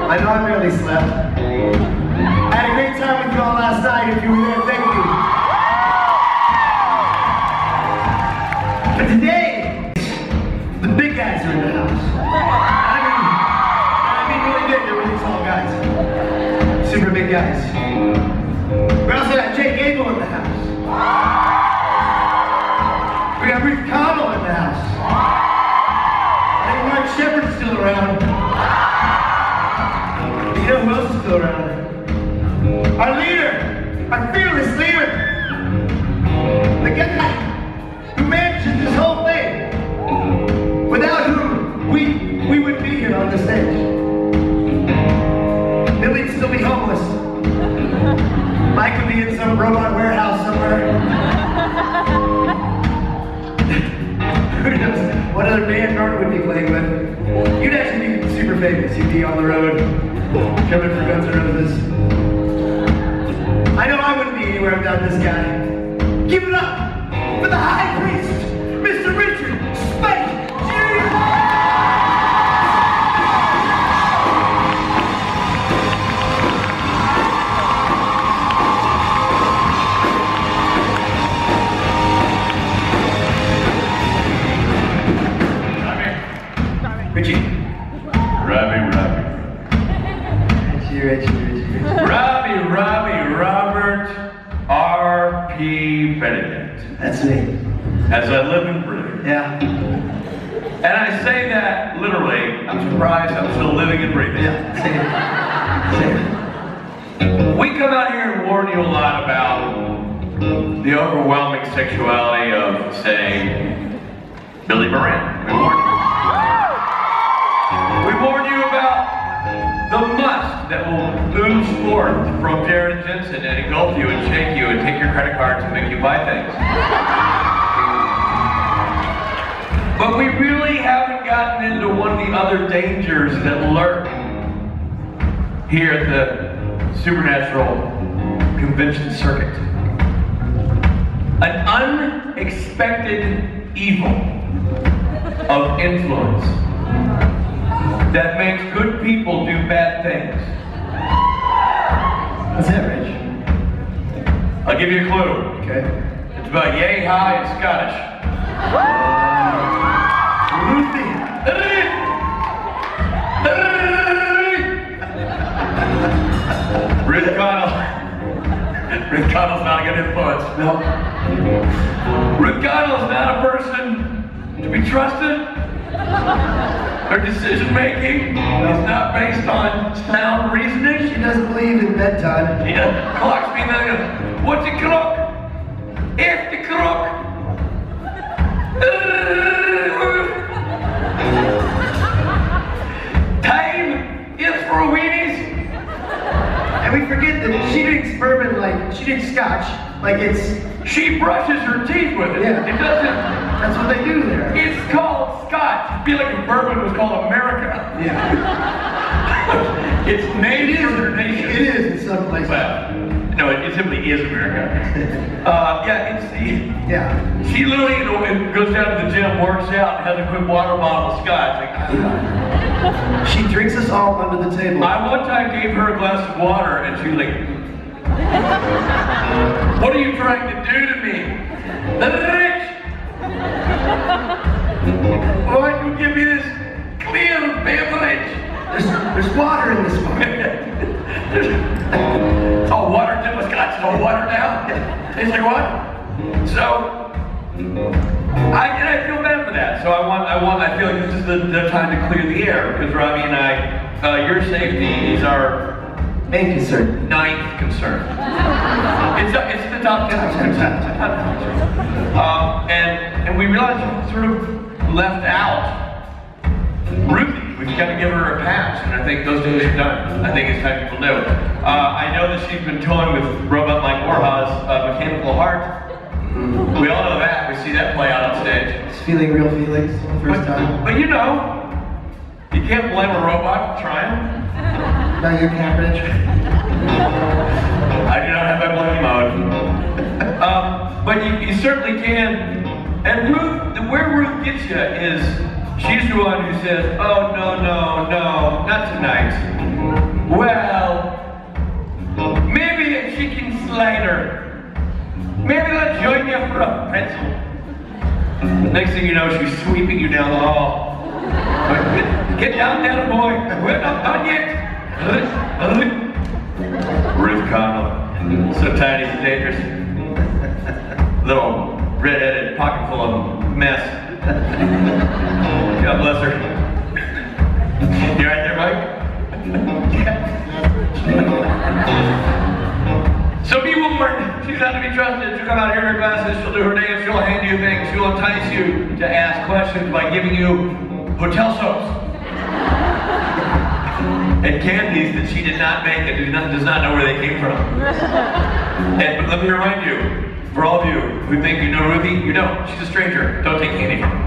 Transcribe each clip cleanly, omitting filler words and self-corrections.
I know I barely slept. I had a great time with you all last night. If you were there, thank you. But today, the big guys are in the house. I mean really big. They're really tall guys. Super big guys. We also got Jay Gable in the house. We got Ruth Connell in the house. I think Mark Shepard's still around. You know who else is still around? Our leader, our fearless leader, the guy who manages this whole thing, without whom we wouldn't be here on this stage. Billy'd still be homeless. Mike would be in some robot warehouse somewhere. Who knows what other band Norton would be playing with. You'd actually be super famous. You'd be on the road, coming for Guns N' Roses. I know I wouldn't be anywhere without this guy. Give it up for the High Priest, Mr. Richard Spike Jr. Richie. Robbie. Richie. Robbie Robert R.P. Benedict. That's me. As I live and breathe. Yeah. And I say that literally. I'm surprised I'm still living and breathing. Yeah. Say it. We come out here and warn you a lot about the overwhelming sexuality of, say, Billy Moran. We warn you about the must that will ooze forth from Jared and Jensen and engulf you and shake you and take your credit cards and make you buy things. But we really haven't gotten into one of the other dangers that lurk here at the Supernatural Convention Circuit. An unexpected evil of influence that makes good people do bad things. What's that, Rich? I'll give you a clue. Okay. It's about yay high and Scottish. Ruthie. Ruth Connell. Ruth Connell's not a good influence. No. Ruth Connell's not a person to be trusted. Her decision making is not based on sound reasoning. She doesn't believe in bedtime. She clocks me and what's the clock? If the clock. Time is for weenies. And we forget that she drinks bourbon like, she drinks scotch like it's... She brushes her teeth with it. Yeah. It doesn't. That's what they do there. It's called scotch. It'd be like if bourbon was called America. Yeah. It's native to their nation. It is in some places. Well, no, it simply is America. Yeah. She literally goes down to the gym, works out, and has a quick water bottle of scotch. Like, She drinks us all under the table. I one time gave her a glass of water, and she was like, "What are you trying to do to me? Rich! Why don't you give me this clear beverage?" There's water in this one. It's all watered down. Scotch is all watered down. Tastes like what? So I feel bad for that. So I feel like this is the time to clear the air because Robbie and I, your safety is our Main concern. 9th concern. It's the top 10 concern. And we realized we sort of left out Ruthie. We've got to give her a pass, and I think those days are done. I think it's time people know. I know that she's been toying with Robot Mike Warha's Mechanical Heart. We all know that. We see that play out on stage. It's feeling real feelings for the first time. But you know, you can't blame a robot for trying. Now you're Cambridge. I do not have my blame mode. But you certainly can. And Ruth, where Ruth gets you is she's the one who says, "Oh, no, not tonight. a pretzel. Next thing you know, she's sweeping you down the hall. Get down, boy. We're not done yet. Ruth Connell. So tiny and dangerous. Little red-headed pocket full of mess. God bless her. You right there, Mike? So be warned, she's not to be trusted. She'll come out here in her glasses, she'll do her dance, she'll hand you things, she'll entice you to ask questions by giving you hotel soaps. And candies that she did not make and does not know where they came from. And let me remind you, for all of you who think you know Ruthie, you don't. She's a stranger. Don't take candy from her.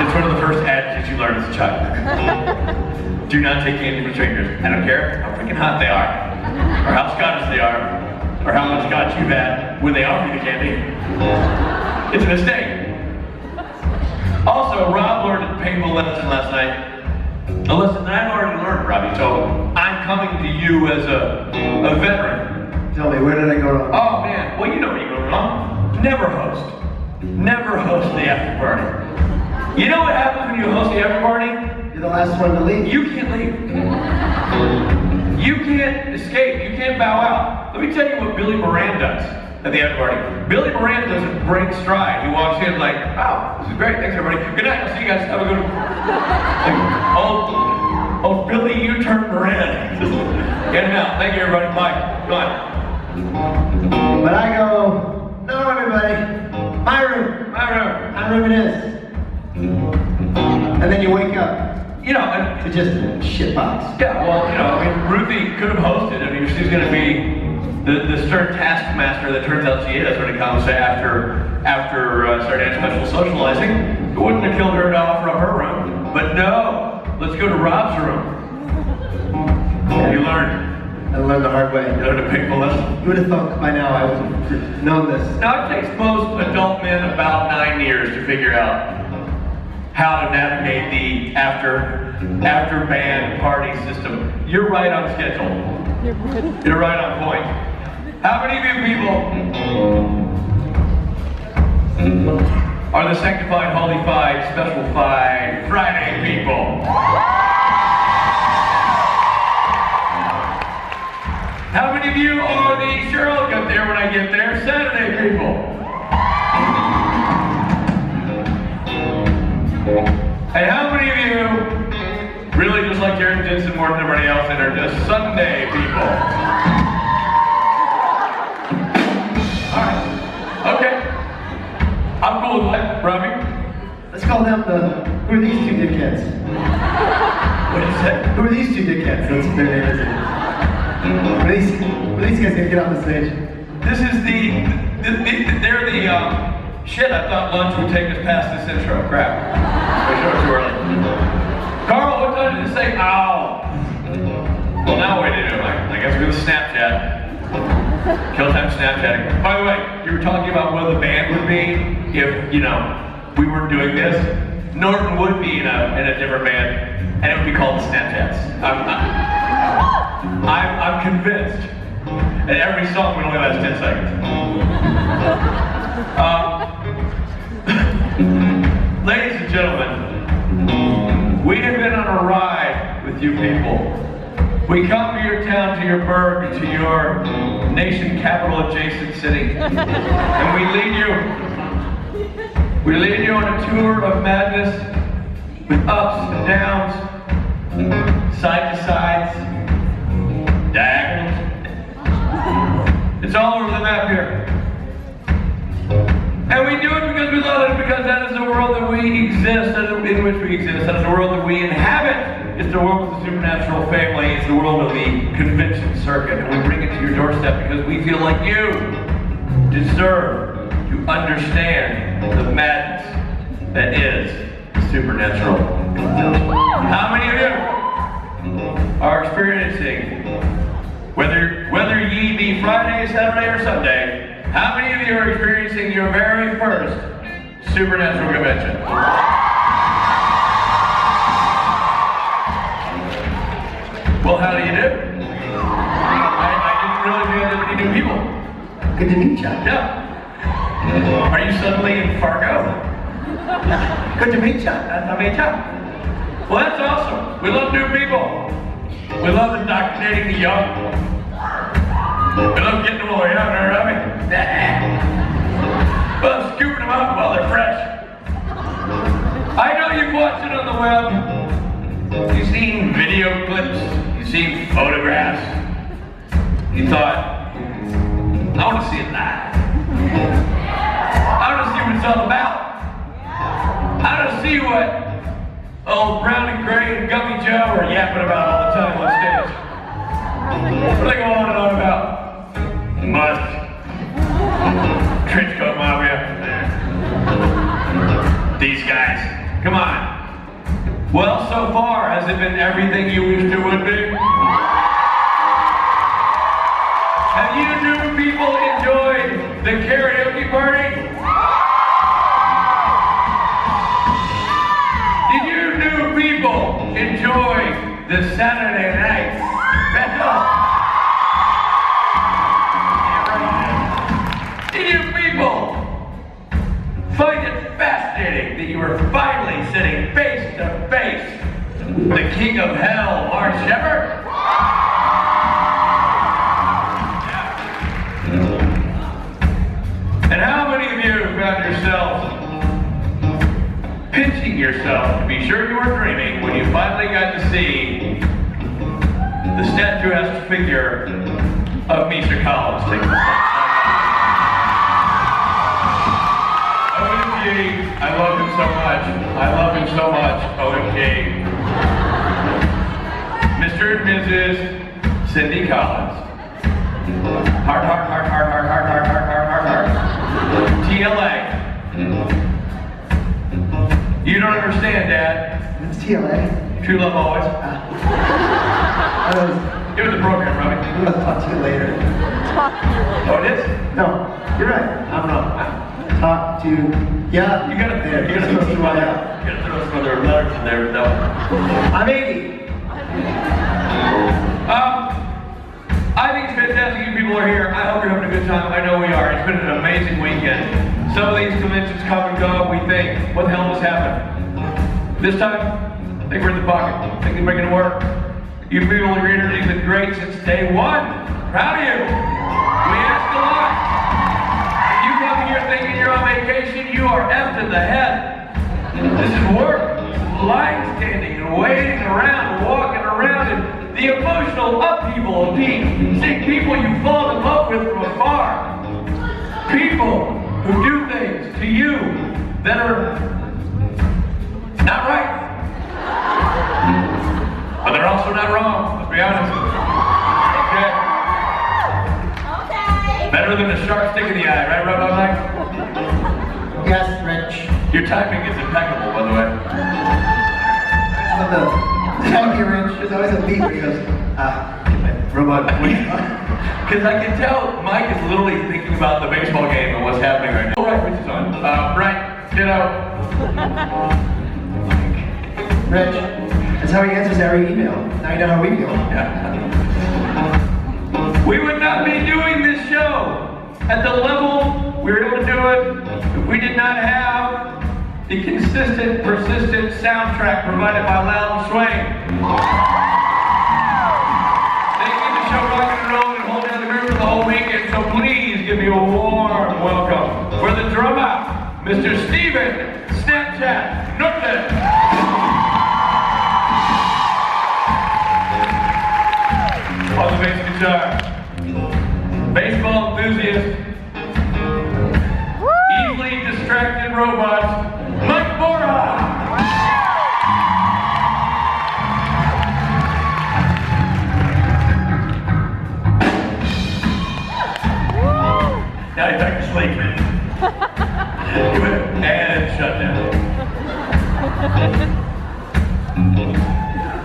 It's one of the first attitudes you learn as a child. Do not take candy from strangers. I don't care how freaking hot they are, or how Scottish they are, or how much scotch you've had when they offer you the candy. It's a mistake. Also, Rob learned a painful lesson last night. A lesson that I've already learned, Robbie, so I'm coming to you as a veteran. Tell me, where did I go wrong? Oh man, well you know where you go wrong. Never host. Never host the after party. You know what happens when you host the after party? You're the last one to leave. You can't leave. You can't escape. You can't bow out. Let me tell you what Billy Moran does at the after party. Billy Moran doesn't break stride. He walks in like, wow, this is great. Thanks everybody. Good night. I'll see you guys. Have a good one. Like, oh, Billy, you turned Moran. Get him out. Thank you, everybody. Bye. Go on. But I go, no, everybody. My room. My room it is. And then you wake up. You know, to just a shitbox. Yeah, well, you know, I mean, Ruthie could have hosted. I mean, she's going to be the stern taskmaster that turns out she is when it comes to after Saturday Night Special socializing. It wouldn't have killed her to offer up her room. But no, let's go to Rob's room. You learned. I learned the hard way. You learned a painful lesson. You would have thought by now I would have known this. Now, it takes most adult men about 9 years to figure out how to navigate the after band party system. You're right on schedule. You're right on point. How many of you people are the sanctified, holy-fied, special-fied Friday people? How many of you are the sure I'll get there when I get there Saturday people? And how many of you really just like Jensen more than everybody else and are just Sunday people? Alright. Okay. I'm cool with that, Robbie. Let's call them who are these two dickheads? What did you say? Who are these two dickheads? That's what their name is. What are these guys gonna get off the stage? This is they're the, shit, I thought lunch would take us past this intro. Crap. We're sure too early. Carl, what time did it say? Ow. Well, now what do you do? I guess we're gonna Snapchat. Kill time Snapchatting. By the way, you were talking about what the band would be if, you know, we weren't doing this. Norton would be in a different band, and it would be called the Snapchats. I'm convinced. And every song would only last 10 seconds. Ladies and gentlemen, we have been on a ride with you people. We come to your town, to your burg, to your nation capital adjacent city, and we lead you on a tour of madness with ups and downs, side to sides, diagonals. It's all over the map here. And we do it because we love it, because that is the world that we exist, in which we exist. That is the world that we inhabit. It's the world of the supernatural family. It's the world of the convention circuit. And we bring it to your doorstep because we feel like you deserve to understand the madness that is supernatural. How many of you are experiencing, whether ye be Friday, Saturday, or Sunday, how many of you are experiencing your very first supernatural convention? Well, how do you do? I didn't really meet that many new people. Good to meet you. Yeah. Are you suddenly in Fargo? Good to meet you. Well, that's awesome. We love new people. We love indoctrinating the young. We love getting them while they're young, right? Well, scooping them up while they're fresh. I know you've watched it on the web. You've seen video clips. You've seen photographs. You thought, I want to see it live. I want to see what it's all about. I want to see what old Brown and Gray and Gummy Joe are yapping about all the time on stage. What do they go on and on about? Mud. Trench coat mafia. These guys. Come on. Well, so far, has it been everything you wished it would be? Have you new people enjoyed the karaoke party? Did you new people enjoy the Saturday night special? Did you people find it fascinating that you were finally sitting face to face with the king of hell, Mark Shepard? And how many of you found yourselves pinching yourself to be sure you were dreaming when you finally got to see the statuesque figure of Mr. Collins take the stage? OMG, I love him so much. I love him so much. OMG. Mr. and Mrs. Cindy Collins. Heart, heart, heart, heart, heart, heart, heart, heart, heart, heart, heart. TLA. You don't understand, Dad. It's TLA. True love always. Give it the program, Robbie. I'll talk to you later. Oh, it is? No, you're right. I'm wrong. Talk to, yeah. You gotta there. You gotta throw some other letters in there, though. I'm 80. I think it's fantastic you people are here. I hope you're having a good time. I know we are. It's been an amazing weekend. Some of these conventions come and go. We think, what the hell just happened? This time, I think we're in the pocket. I think we're making it work. You people are here. You've been great since day one. Proud of you. We asked a lot. If you come here thinking you're on vacation, you are effed in the head. This is work. This is line standing and waiting around and walking around and the emotional upheaval of seeing people you fall in love with from afar. People who do things to you that are not right. But they're also not wrong, let's be honest. Okay. Better than a sharp stick in the eye, right, Rob Mike? Yes, Rich. Your typing is impeccable, by the way. Thank you, Rich. There's always a beat where he goes, robot. Because I can tell Mike is literally thinking about the baseball game and what's happening right now. All right, which is on. Right, get out. Rich, that's how he answers every email. Now you know how we feel. Yeah. We would not be doing this show at the level we were able to do it if we did not have the consistent, persistent soundtrack provided by Loud and Swain. They keep the show rocking and rolling and holding down the group for the whole weekend, so please give me a warm welcome for the drummer, Mr. Steven Snapchat Norton. On the bass guitar, baseball enthusiast, easily distracted robot, Mike Bora! Now he's back to sleep. And shut down.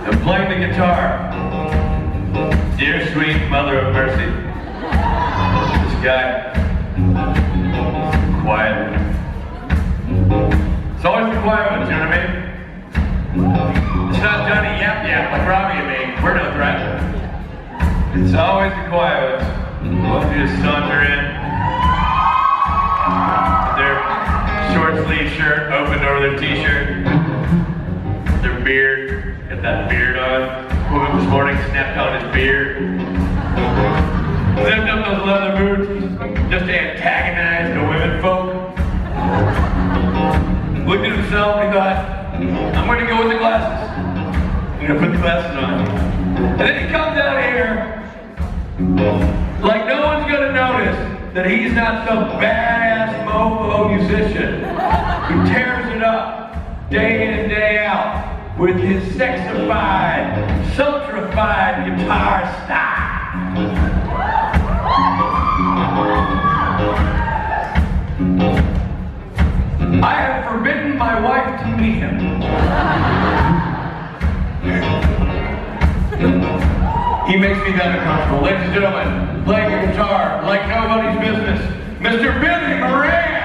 And playing the guitar, dear sweet mother of mercy, this guy, quiet. It's always the quiet ones, you know what I mean? It's not Johnny Yap Yap like Robbie and me. We're no threat. It's always the quiet ones. Won't you just saunter in? sleeve shirt opened over their t-shirt. Their beard, got that beard on. Woke up this morning, snapped on his beard. Zipped up those leather boots just to antagonize the women folk. Looked at himself and he thought, I'm going to go with the glasses. I'm going to put the glasses on. And then he comes out here like no one's going to notice that he's not some badass mofo musician who tears it up day in and day out with his sexified, sultrified guitar style. I have forbidden my wife to meet him. He makes me that uncomfortable. Ladies and gentlemen, playing the guitar like nobody's business, Mr. Billy Moran!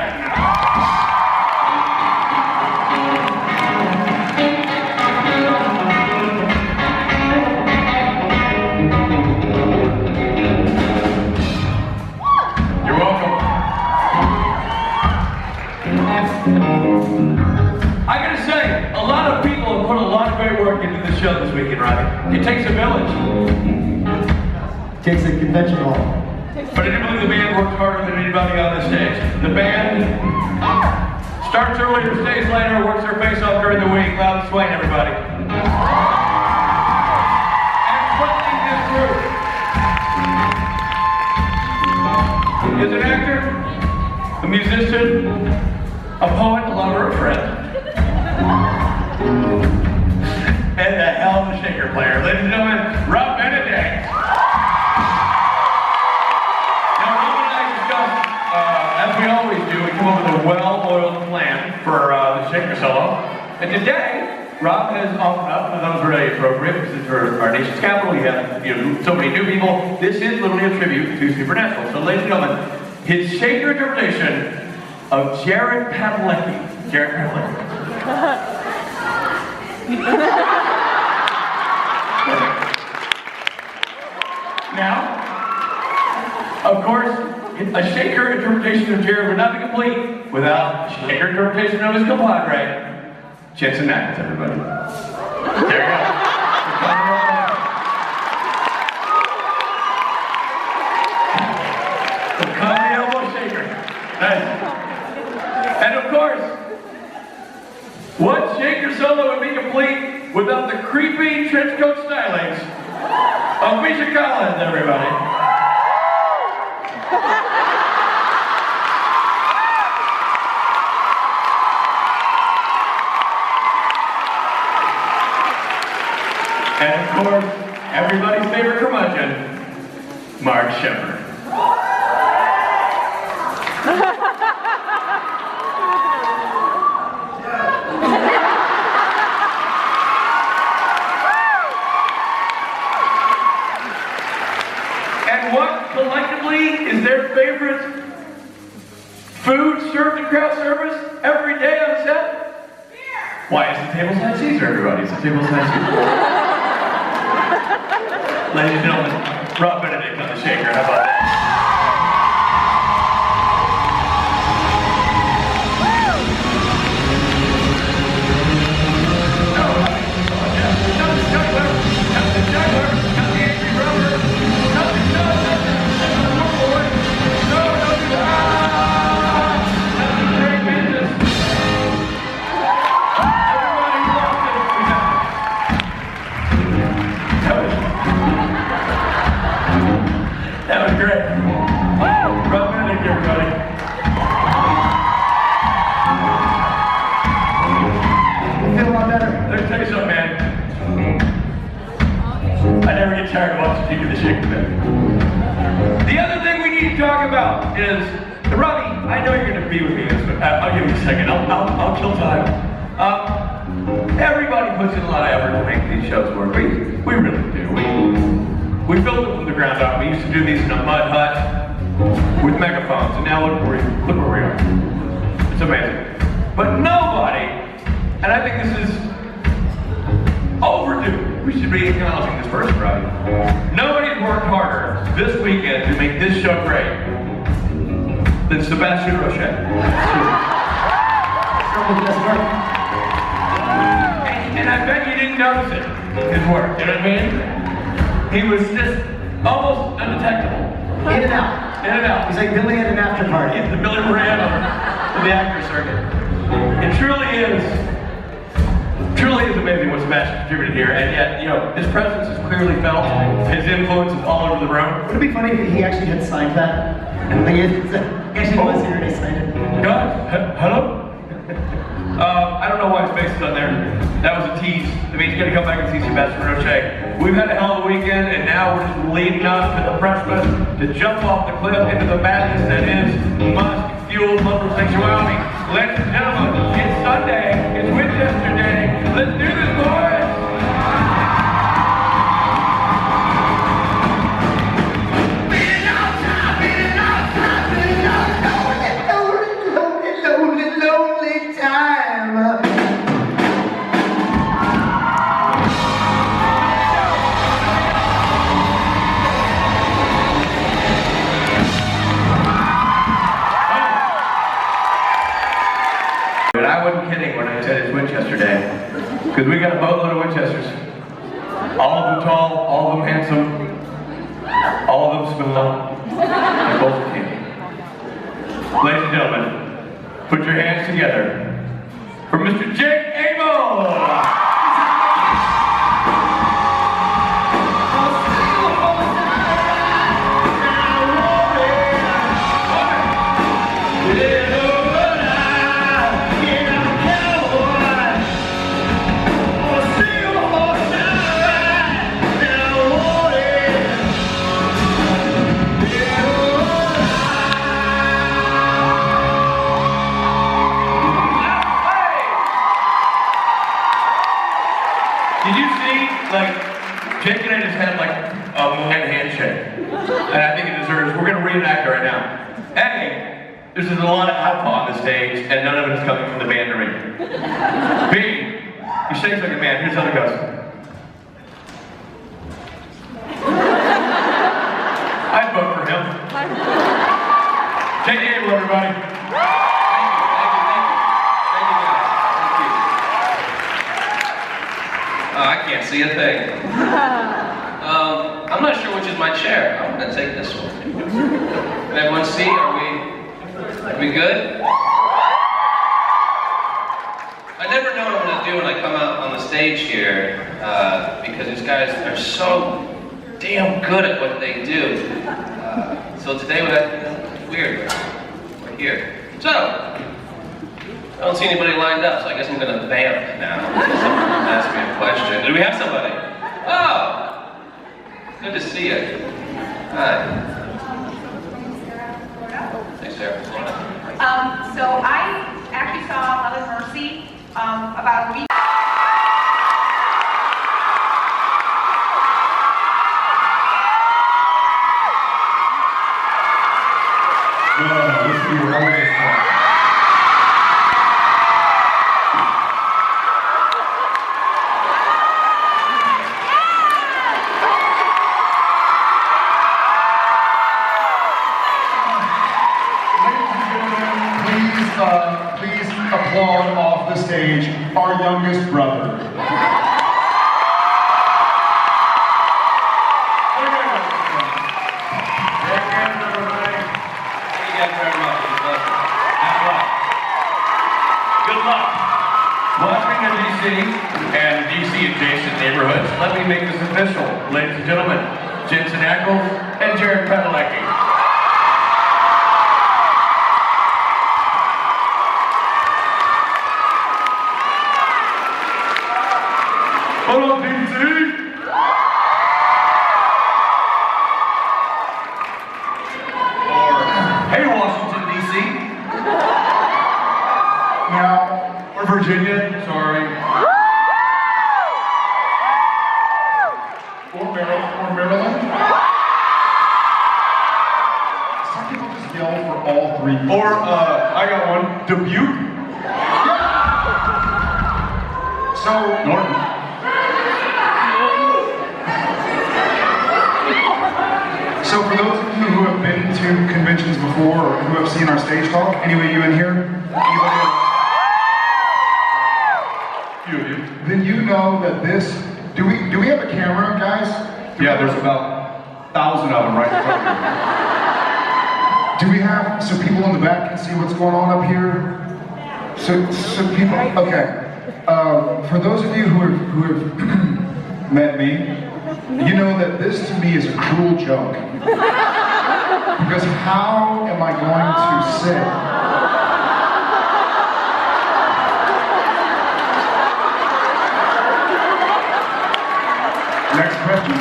You're welcome. I gotta say, a lot of people have put a lot of great work into this show this weekend, right? It takes a village. Takes a convention hall. But I do believe the band works harder than anybody on the stage. The band starts earlier, stays later, works their face off during the week. Loud and Swain, everybody. And playing this group is an actor, a musician, a poet, a lover, a friend, and a hell of a shaker player. Ladies and gentlemen, Rob Benedict. As we always do, we come up with a well-oiled plan for the shaker solo. And today, Rob has offered up, and that was really appropriate because it's our nation's capital. You have so many new people. This is literally a tribute to Supernatural. So, ladies and gentlemen, his shaker interpretation of Jared Padalecki. Jared Padalecki. Now, of course, a shaker interpretation of Jared would not be complete without a shaker interpretation of his compadre, Jensen, everybody. There you go. The comedy elbow shaker. Nice. And of course, what shaker solo would be complete without the creepy trench coat stylings of Misha Collins, everybody. And of course, everybody's favorite curmudgeon, Mark Shepard. And what collectively is their favorite food served in crowd service every day on set? Why, it's the tableside Caesar, everybody. It's the tableside Caesar. Ladies and gentlemen, Rob Benedict on the shaker. How about that? That was great. Rob Benedict, everybody. Feel a lot better. Let me tell you something, man. I never get tired of watching you do the shaker thing. The other thing we need to talk about is, Robbie, I know you're going to be with me in this, but I'll give you a second. I'll kill time. Everybody puts in a lot of effort to make these shows work. We really do. We built them from the ground up. We used to do these in a mud hut with megaphones, and now look where we are. It's amazing. But nobody, and I think this is overdue. We should be acknowledging this person, right? Nobody's worked harder this weekend to make this show great than Sebastian Rochette. with this work. And I bet you didn't notice it, his work, you know what I mean? He was just almost undetectable. In and out. In and out. He's like Billy at an after party. The Billy Moran of the actor circuit. It truly is amazing what Sebastian contributed here, and yet, you know, his presence is clearly felt. His influence is all over the room. Would it be funny if he actually had signed that? And the thing is, he actually was here and he signed it. Guys, hello? I don't know why his face is on there. That was a tease. That means he's gonna come back and see Sebastian Roche. We've had a hell of a weekend, and now we're just leading up to the freshmen to jump off the cliff into the madness that is musk-fueled lumber sexuality. Ladies and gentlemen, it's Sunday, it's Winchester Day. Let's do this, boys! I wasn't kidding when I said it's Winchester Day, because we got a boatload of Winchesters. All of them tall, all of them handsome, all of them smell like bowls of candy. Ladies and gentlemen, put your hands together for Mr. Jake Abel! Jake and I just had like a man handshake, and I think it deserves. We're gonna reenact it right now. A, there's a lot of alcohol on the stage, and none of it is coming from the mandarin. B, he shakes like a man. Here's how it goes. I'd vote for him. Jake Abel, everybody. I can't see a thing. I'm not sure which is my chair. I'm gonna take this one. Can everyone see? Are we good? I never know what I'm gonna do when I come out on the stage here, because these guys are so damn good at what they do. So today, it's weird. We're here. So, I don't see anybody lined up, so I guess I'm gonna vamp now. Someone ask me a question. Do we have somebody? Oh! Good to see you. Hi. Hey, Sarah. So I actually saw Mother Mercy about a week. This is your oldest one. Please applaud off the stage our youngest brother. Good luck. Watching the DC and DC adjacent neighborhoods, let me make this official. Ladies and gentlemen, Jensen and Jared Padalecki. Hello, DC! Or, hey, Washington, DC! Now, we're Virginia, sorry. Or Maryland. Some people just yell for all three. Or, I got one, Dubuque. So, Norton. So for those of you who have been to conventions before or who have seen our stage talk, anyway, you in here? Anybody? know that this? Do we have a camera, guys? Yeah, there's about 1,000 of them right in front of Do we have so people in the back can see what's going on up here? So people. Okay. For those of you who have met me, you know that this to me is a cruel joke. Because how am I going to sit? Next question.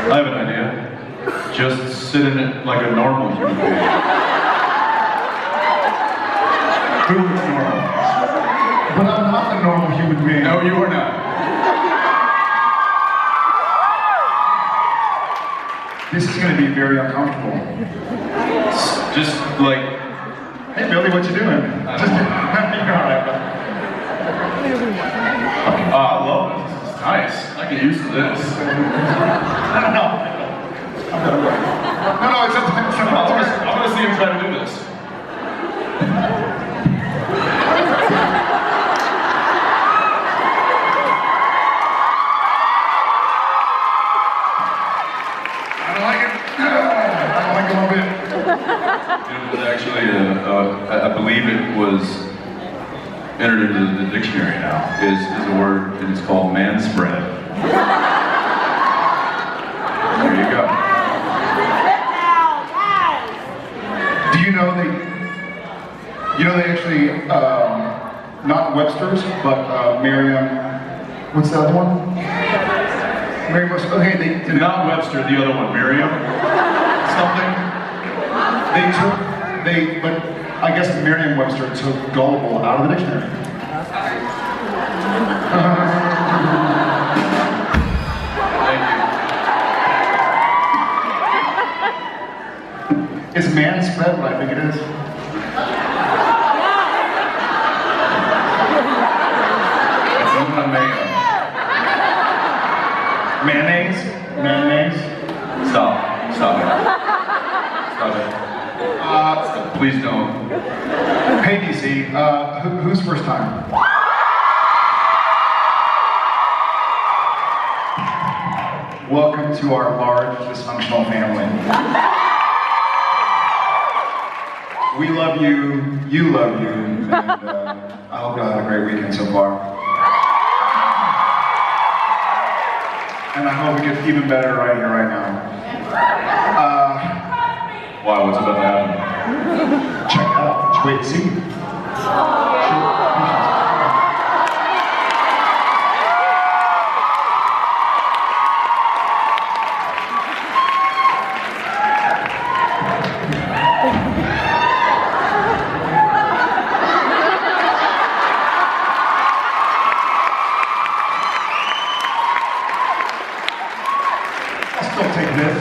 you. I have an idea. Just sit in it like a normal human being. Who is normal? But I'm not a normal human being. No, you are not. This is going to be very uncomfortable. Just like, Hey Billy, what you doing? Just you're all right, bud. I love this. This is nice. I get used to this. No, it's up to I'm gonna see him try to do this. I don't like it. I don't like it one bit. It was actually, I believe it was entered into the dictionary now, is a word, and it's called man spread. There you go. Do you know they actually, not Webster's, but Merriam, what's the other one? Merriam-Webster, okay, Not Webster, the other one, Miriam, something. but I guess Merriam-Webster took gullible out of the dictionary. Thank you. Is man spread what I think it is? It's not mayo. Mayonnaise? Mayonnaise? Stop it. Stop it. Please don't. Hey DC, who's first time? Welcome to our large dysfunctional family. We love you, you love you, and I hope you all had a great weekend so far. And I hope it gets even better right here, right now. Why? What's about to happen? Check it out, just wait and see. I'll still take this.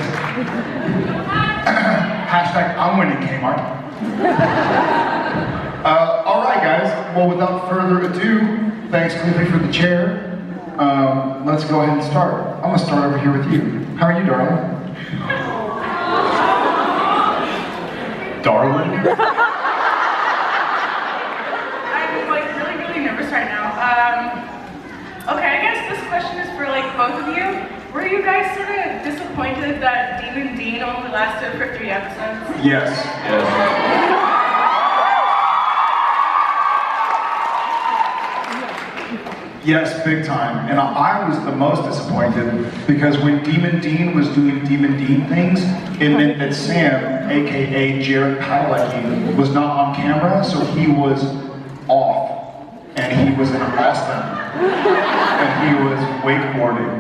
Hashtag I'm winning Kmart. All right, guys. Well, without further ado, thanks Cliffy for the chair. Let's go ahead and start. I'm gonna start over here with you. How are you, darling? Darling? I'm like really nervous right now. Okay, I guess this question is for like both of you. Were you guys sort of disappointed that Demon Dean only lasted for 3 episodes? Yes. Yes, big time. And I was the most disappointed because when Demon Dean was doing Demon Dean things, it meant that Sam, aka Jared Padalecki, was not on camera, so he was off. And he was in Austin. And he was wakeboarding.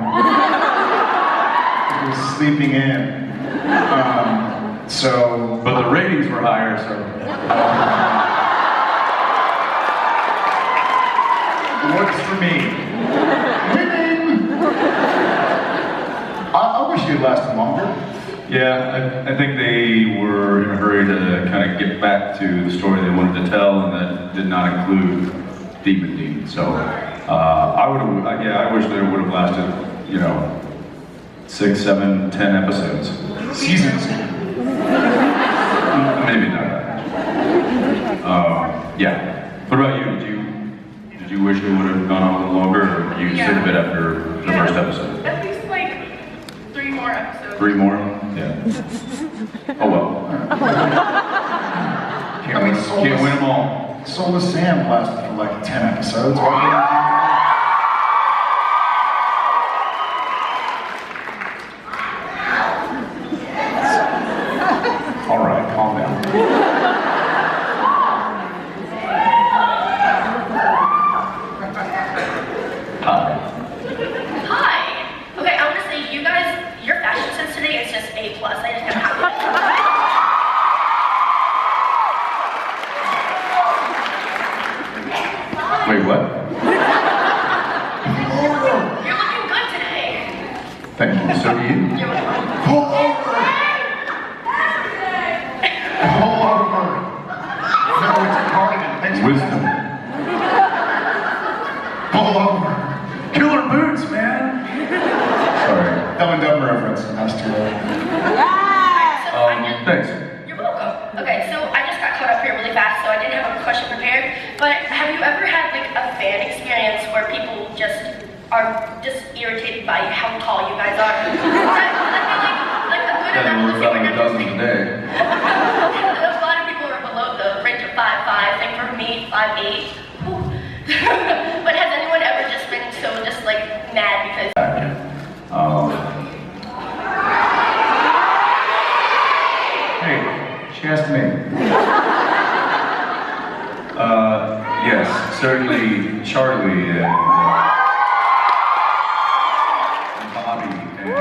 He was sleeping in. But the ratings were higher, so. Works for me. Winning! I wish you'd lasted longer. Yeah, I think they were in a hurry to kind of get back to the story they wanted to tell, and that did not include Demon Dean. So I wish they would have lasted, 6, 7, 10 episodes. Seasons. Maybe not that much. Yeah. What about you? Did you Did you wish it would have gone on a little longer, or were you sick of it after the first episode? At least like 3 more episodes. 3 more? Yeah. Oh well. Can't win them all. Soulless Sam lasted for like 10 episodes. All right, calm down. Hi. Okay, I want to say you guys, your fashion sense today is just A+. I just have to Wait, what? You're looking good today. Thank you. So do you? You're welcome. Pull over! Pull over! No, it's a cardigan. Thanks for Wisdom. that. Pull over! Killer boots, man! Sorry. Dumb and Dumber reference. That's too late. So I just, Thanks. you're welcome. Okay, so I just got caught up here really fast, so I didn't have a question prepared. But have you ever had like a fan experience where people just are just irritated by how tall you guys are? I feel like a good Yeah, amount we're of people about are a dozen a day. A lot of people are below the range of 5'5", like for me, 5'8". But has anyone ever just been so just like mad because? Hey, she asked me. Yes, certainly Charlie and Bobby and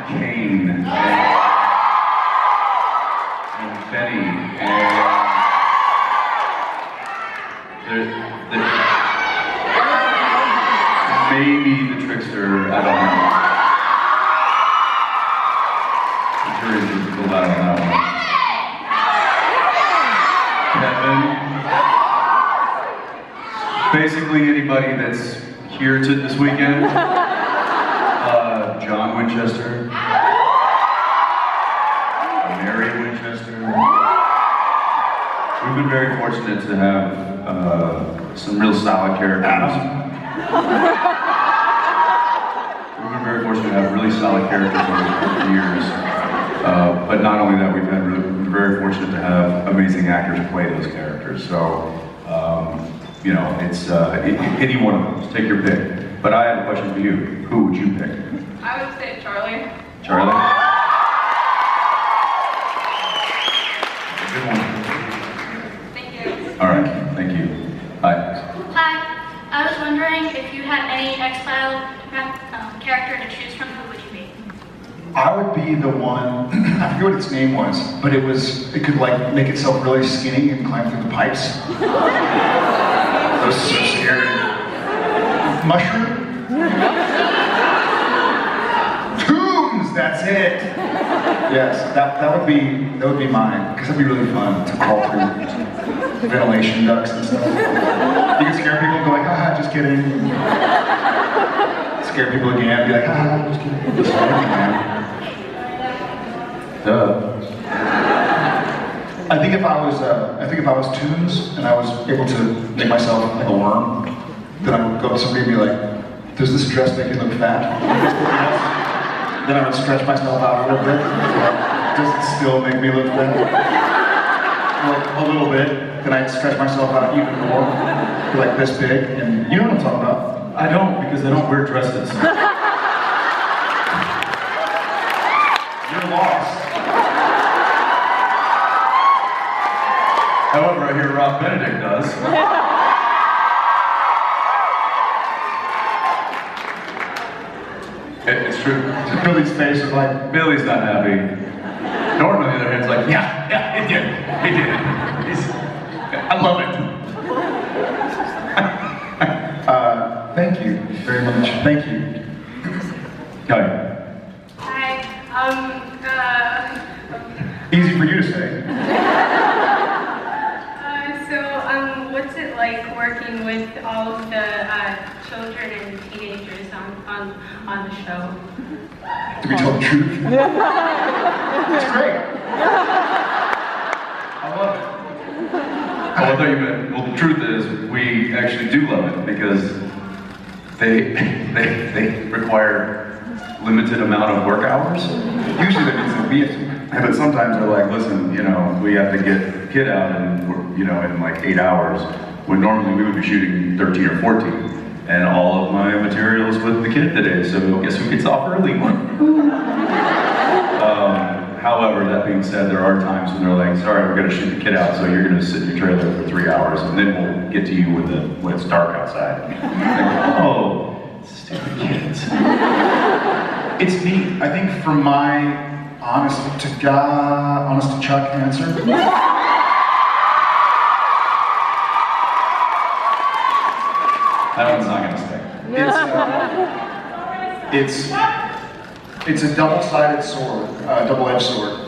Kane and Benny and maybe the trickster, I don't know. The jury's a little out on that one. Kevin. Basically anybody that's here this weekend. John Winchester. Mary Winchester. We've been very fortunate to have some real solid characters. We've been very fortunate to have really solid characters over the years. But not only that, we're very fortunate to have amazing actors play those characters. So, you know, it's any one of them. Take your pick. But I have a question for you. Who would you pick? I would say Charlie. Charlie? Good one. Thank you. All right. Thank you. Hi. Hi, I was wondering if you had any X-File character to choose from, who would you be? I would be the one, I forget what its name was, but it could like make itself really skinny and climb through the pipes. I was so scared. Mushroom? Tombs, that's it. Yes, that would be mine, because that'd be really fun to crawl through ventilation ducts and stuff. You can scare people and go like, haha, just kidding. Scare people again, be like, haha, just kidding. Just kidding, man. Duh. I think if I was Toons and I was able to make myself like a worm, then I would go up to somebody and be like, does this dress make you look fat? Then I would stretch myself out a little bit. Does it still make me look fat? Like a little bit. Then I'd stretch myself out even more, be like this big, and you know what I'm talking about. I don't, because I don't wear dresses. You're lost. However, I hear Rob Benedict does. It's true. Billy's face is like, Billy's not happy. Norton, on the other hand, is like, yeah, he did. I love it. thank you very much. Thank you. Hi. Hi. Easy for you to say. What's it like working with all of the children and teenagers on the show? To be told the truth. It's great. I love it. I thought you meant, well, the truth is, we actually do love it because they require limited amount of work hours. Usually that means that we have to, but sometimes they're like, listen, you know, we have to get the kid out in, you know, in like 8 hours, when normally we would be shooting 13 or 14. And all of my material is with the kid today, so guess who gets off early? However, that being said, there are times when they're like, sorry, we're gonna shoot the kid out, so you're gonna sit in your trailer for 3 hours, and then we'll get to you when it's dark outside. Like, oh, stupid kids. It's neat. I think from my honest to Chuck answer. That one's not gonna stay. It's a double-sided sword, double-edged sword.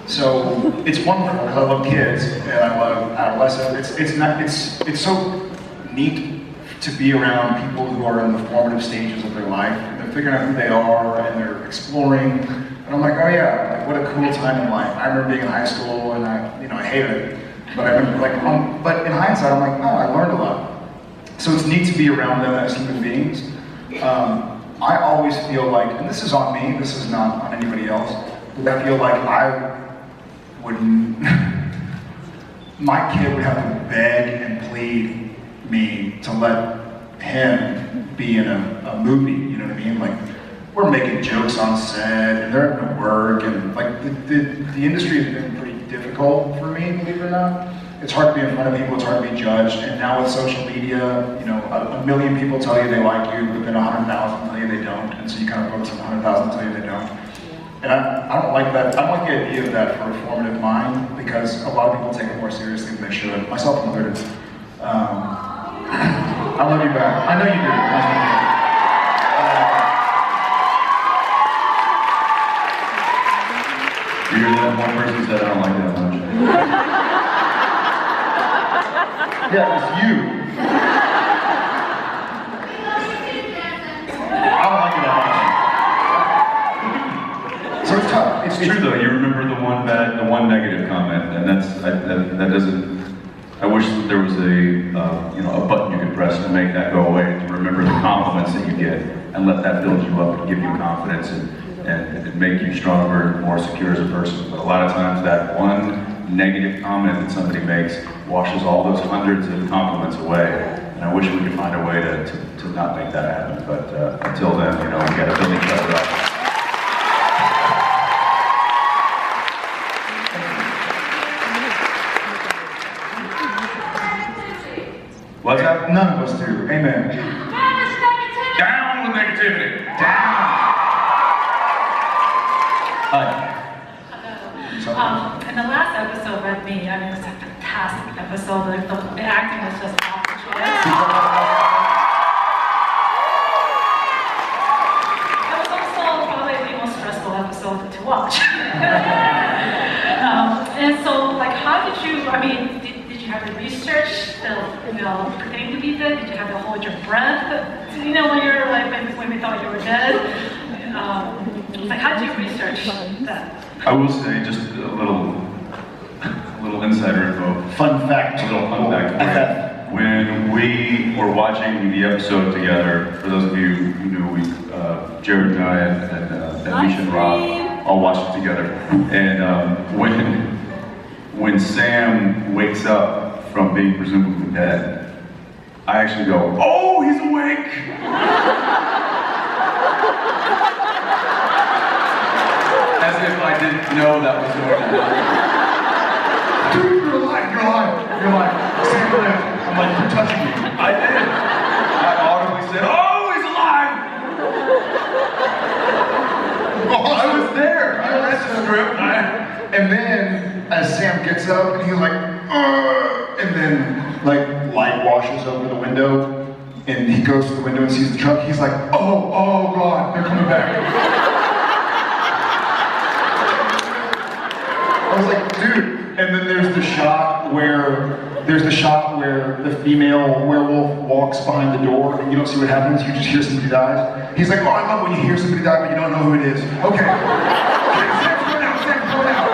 So it's wonderful because I love kids and I love adolescents. It's so neat to be around people who are in the formative stages of their life. They're figuring out who they are and they're exploring. And I'm like, oh yeah, like what a cool time in life. I remember being in high school and I hated it. But I remember but in hindsight, I'm like, oh, I learned a lot. So it's neat to be around them as human beings. I always feel like, and this is on me, this is not on anybody else, but I feel like I wouldn't, my kid would have to beg and plead me to let him be in a movie, you know what I mean? Like, we're making jokes on set, and they're having to work, and like, the industry has been pretty difficult for me, believe it or not. It's hard to be in front of people, it's hard to be judged, and now with social media, you know, a million people tell you they like you, but then 100,000 tell you they don't, and so you kind of focus on 100,000 tell you they don't. And I don't like that, I don't like the idea of that for a formative mind, because a lot of people take it more seriously than they should, myself included. I love you back. I know you do. You're that one person said I don't like that much. Yeah, it's you. I don't like it that much. So it's tough. It's true though. You remember the one negative comment, and that doesn't. I wish that there was a button you could press to make that go away. To remember the compliments that you get, and let that build you up and give you confidence and make you stronger and more secure as a person. But a lot of times that one negative comment that somebody makes washes all those hundreds of compliments away. And I wish we could find a way to not make that happen. But until then, we gotta build each other up. What's that? None of us do. Amen. Down with negativity. Down. Hi. In the last episode with me, it was a fantastic episode. Like the acting was just off the charts. It was also probably the most stressful episode to watch. And so, like, how did you? Did you have to research the, pretending to be dead? Did you have to hold your breath? When you're like when we thought you were dead. Like, how did you research that? I will say just a little insider info. Fun fact. A little fun fact. When we were watching the episode together, for those of you who knew, Jared and I and Misha and Rob all watched it together. And when Sam wakes up from being presumably dead, I actually go, "Oh, he's awake!" As if I didn't know that was going to happen. Dude, you're alive. Sam lived. I'm like, you're touching me. I did. I audibly said, "Oh, he's alive!" I was there. I read the script. And then, as Sam gets up, and he's like, and then, light washes over the window, and he goes to the window and sees the truck. He's like, oh God, they're coming back. I was like, dude. And then there's the shot where the female werewolf walks behind the door, and you don't see what happens. You just hear somebody dies. He's like, oh, I love when you hear somebody die, but you don't know who it is. Okay. Sam's going out.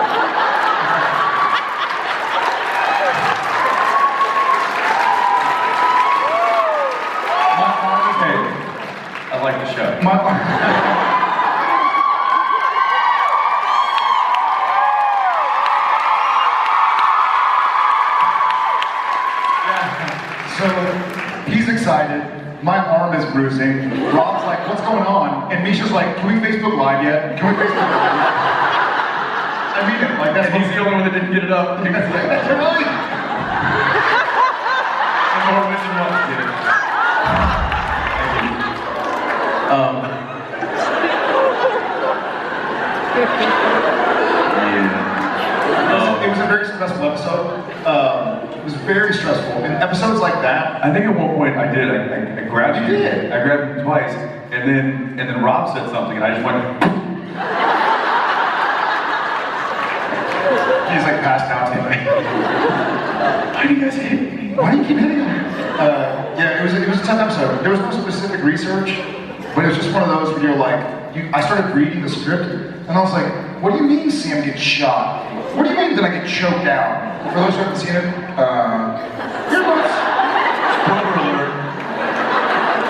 like the show. So he's excited. My arm is bruising. Rob's like, what's going on? And Misha's like, can we Facebook Live yet? Can we Facebook Live yet? I mean it. Like that's And he's the only one that didn't get it up. He was like, really. more missing one. Get it. It was a very stressful episode. It was very stressful. And episodes like that, I think at one point I did. I grabbed You him. did? I grabbed him twice, and then Rob said something, and I just went. he's like passed out to me. Why do you guys hit me? Why do you keep hitting me? Yeah, it was a tough episode. There was no specific research, but it was just one of those where you're like, I started reading the script, and I was like, what do you mean Sam gets shot? What do you mean that I get choked out? For those who haven't seen it, earbuds. Spoiler alert.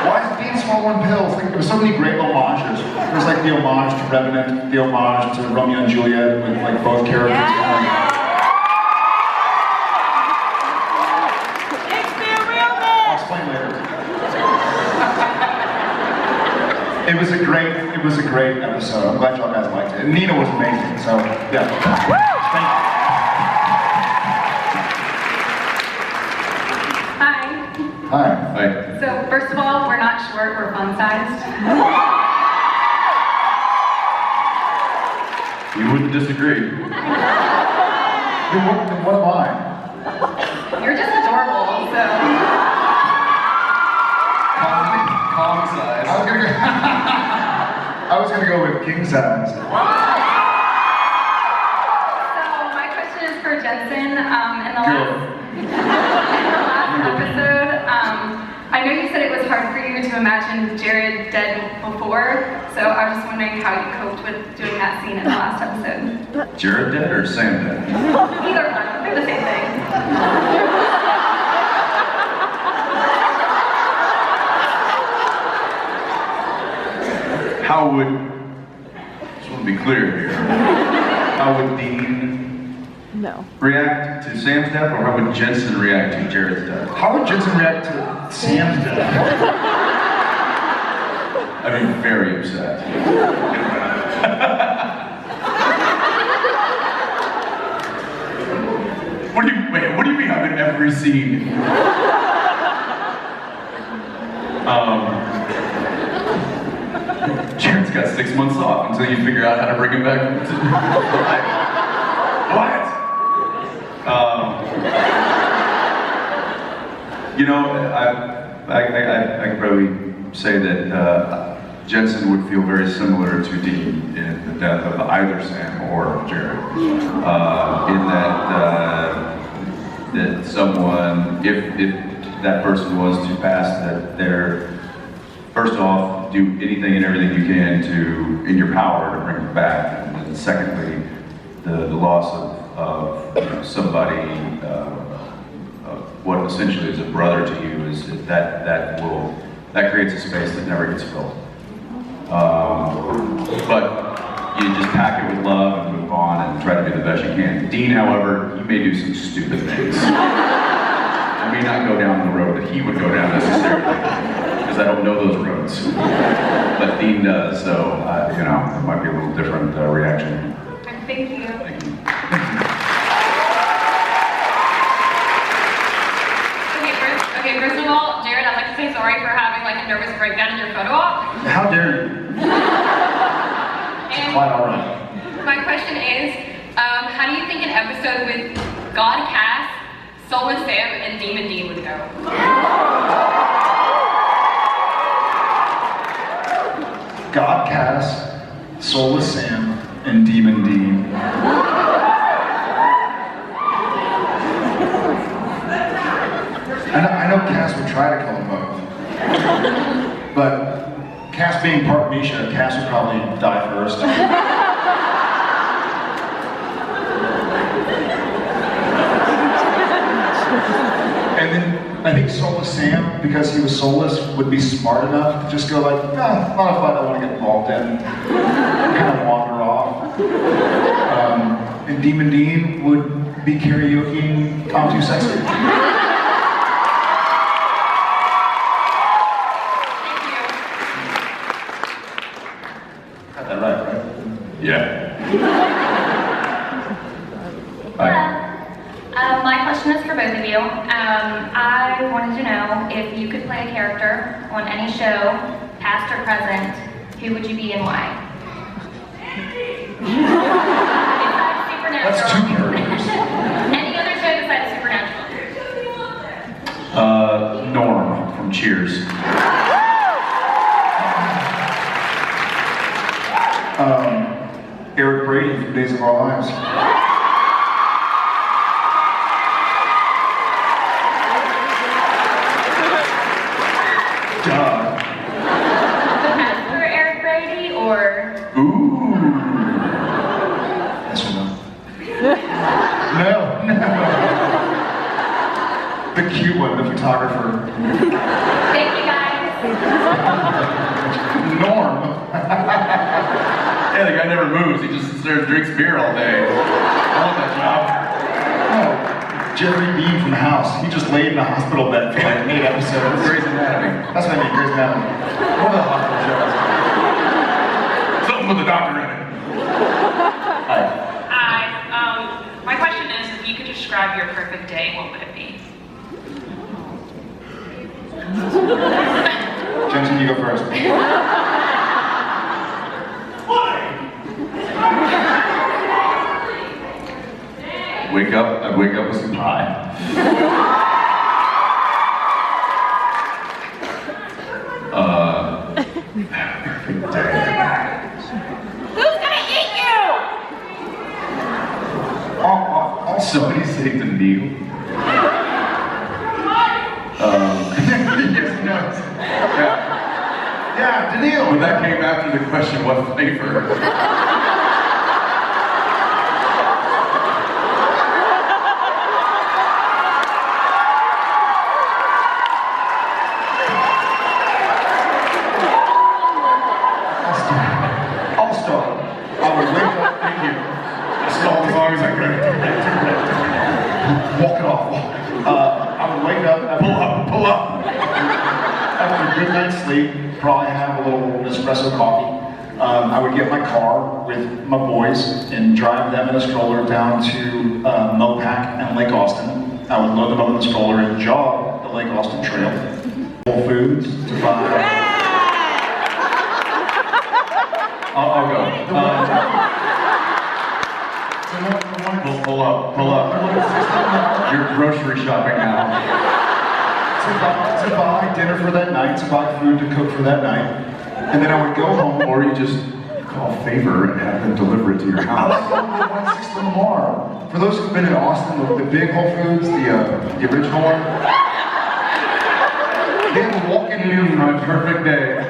Why is Dean swallowing pills? Like, there were so many great homages. There was like the homage to Revenant, the homage to Romeo and Juliet with like both characters. I'll explain later. It was a great episode. I'm glad y'all guys liked it. And Nina was amazing. So yeah. Thank you. Hi. Hi. Hi. So first of all, we're not short, we're fun-sized. You wouldn't disagree. Then what am I? You're just adorable, so. Calm size. I was gonna go with king size. So my question is for Jensen. In the last episode, I know you said it was hard for you to imagine Jared dead before, so I was just wondering how you coped with doing that scene in the last episode. Jared dead or Sam dead? Either one, they're the same thing. How would, just want to be clear here, how would Dean react to Sam's death, or how would Jensen react to Jared's death? How would Jensen react to Sam's death? I'd be very upset. What do you mean I'm in every scene? Jared's got 6 months off until you figure out how to bring him back to life. What? You know, I could probably say that Jensen would feel very similar to Dean in the death of either Sam or Jared. In that someone, if that person was to pass, that they're, first off, do anything and everything you can in your power to bring them back. And then secondly, the loss of somebody, what essentially is a brother to you, is that creates a space that never gets filled. But you just pack it with love and move on and try to do the best you can. Dean, however, he may do some stupid things. I may not go down the road that he would go down necessarily, because I don't know those roads. But Dean does, so it might be a little different reaction. Thank you. Thank you. Okay, first of all, Jared, I'd like to say sorry for having like a nervous breakdown in your photo op. How dare you? And Quite all right. my question is, how do you think an episode with God, Cass, Soulless Sam, and Demon Dean would go? God, Cass, Soulless Sam, and Demon Dean. I know Cass would try to kill them both. But Cass being part Misha, Cass would probably die first. And then I think Soulless Sam, because he was soulless, would be smart enough to just go like, not a fight I want to get involved in. Kind of wander off. And Demon Dean would be karaokeing I'm Too Sexy. Got that right? Yeah. My question is for both of you. I wanted to know if you could play a character on any show, past or present, who would you be and why? Besides Supernatural. That's two characters. Any other show besides Supernatural? Norm from Cheers. Eric Brady from Days of Our Lives. Duh. For Eric Brady or? Ooh. Yes or no? No. The cute one, the photographer. Thank you guys. Norm. Yeah, the guy never moves. He just sits there and drinks beer all day. I want that job. Oh, Jerry Bean from House. He just laid in a hospital bed for like 8 episodes. Grey's Anatomy. That's what I mean, Grey's Anatomy. What are the hospital shows? Something with a doctor in it. Hi. Hi. My question is, if you could describe your perfect day, what would it be? Jensen, you go first. I'd wake up with some pie. Perfect day. Who's gonna eat you? Somebody say the Neil. Yeah, Daniil. But that came after the question, what flavor? I'll start. I would wake up, thank you. Stall as long as I could. Walk it off. I would wake up. Pull up. After a good night's sleep, probably have a little espresso coffee. I would get my car with my boys and drive them in a stroller down to Mopac and Lake Austin. I would load them up in the stroller and jog the Lake Austin Trail. Whole Foods to buy. I'll go. Pull up. You're grocery shopping now. To buy dinner for that night, to buy food to cook for that night. And then I would go home. Or you just call Favor and have them deliver it to your I house. like going to 160 Lamar. For those who've been in Austin, the big Whole Foods, the original one, they have a walk-in movie. My perfect day.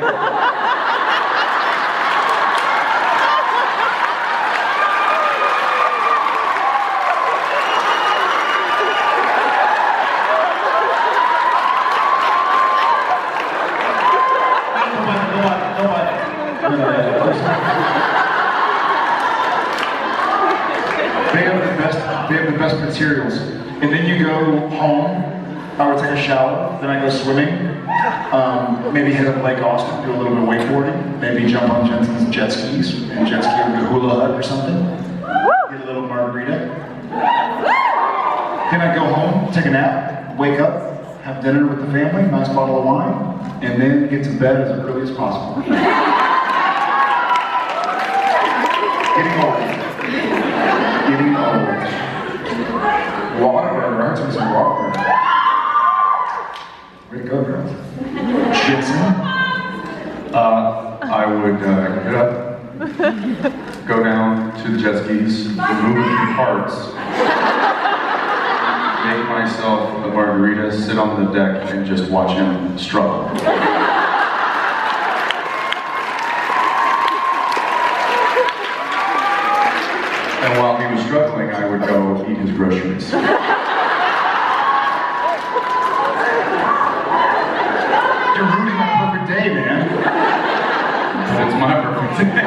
They have the best materials. And then you go home, I would take a shower, then I go swimming, maybe hit up Lake Austin, do a little bit of wakeboarding, maybe jump on Jensen's jet skis, and jet ski over to Hula Hut or something, get a little margarita. Then I go home, take a nap, wake up, have dinner with the family, nice bottle of wine, and then get to bed as early as possible. Getting old. Waterburger, I heard some Waterburger. Way to go, girls. Jensen. I would get up, go down to the jet skis, remove a few parts, make myself a margarita, sit on the deck, and just watch him struggle. And while he was struggling, I would go eat his groceries. It's my perfect day.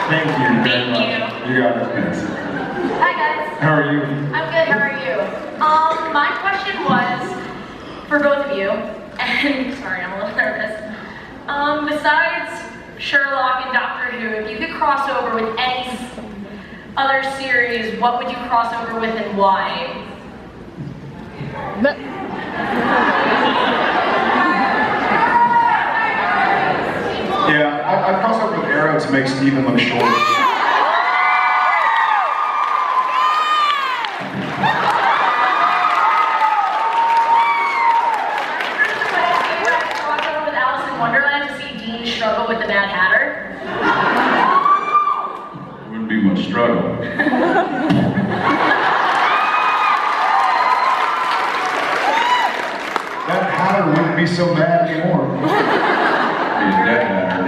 Thank you very much. You got it. Yes. Hi guys. How are you? I'm good. How are you? My question was for both of you, and sorry, I'm a little nervous. Besides Sherlock and Doctor Who, if you could cross over with any other series, what would you cross over with and why? Yeah, I crossed over with Arrow to make Steven look short. Struggle with the Mad Hatter? There wouldn't be much struggle. That Hatter wouldn't be so mad anymore. He's dead Hatter.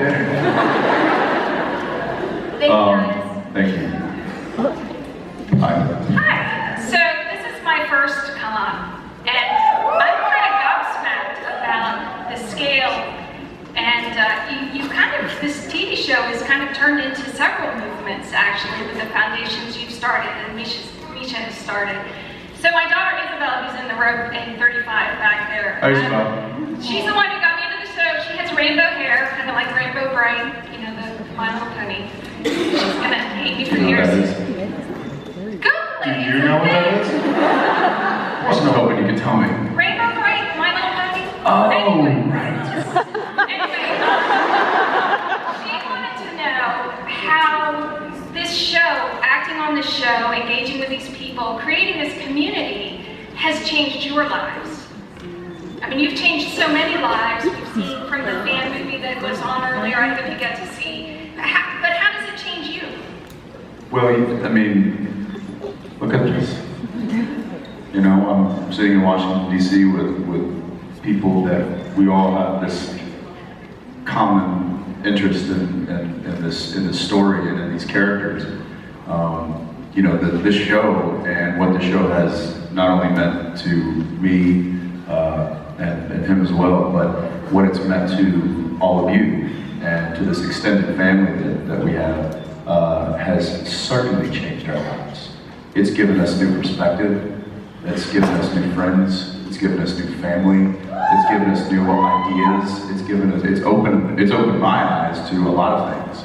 Thank you guys. Thank you. Hi. Hi. So this is my first con, and I'm kind of gobsmacked about the scale. And you kind of, this TV show has kind of turned into several movements actually with the foundations you've started and Misha has started. So my daughter Isabel, who's in the row in 35 back there. Hi, Isabel. She's the one who got me into the show. She has rainbow hair, kind of like Rainbow Bright, you know, the My Little Pony. She's gonna hate me for You know what years. that is? Go, Do ladies. you know what that is? I was hoping you could tell me. Rainbow Bright, My Little Pony. Oh, Anyway. right. Anyway, she wanted to know how this show, acting on this show, engaging with these people, creating this community, has changed your lives. I mean, you've changed so many lives. We've seen from the fan movie that was on earlier, I hope you get to see. But how does it change you? Well, I mean, look at this. You know, I'm sitting in Washington, D.C. with people that we all have this common interest in this story and in these characters. You know, this show and what the show has not only meant to me and him as well, but what it's meant to all of you and to this extended family that we have has certainly changed our lives. It's given us new perspective. It's given us new friends. It's given us new family. It's given us new ideas. It's opened my eyes to a lot of things.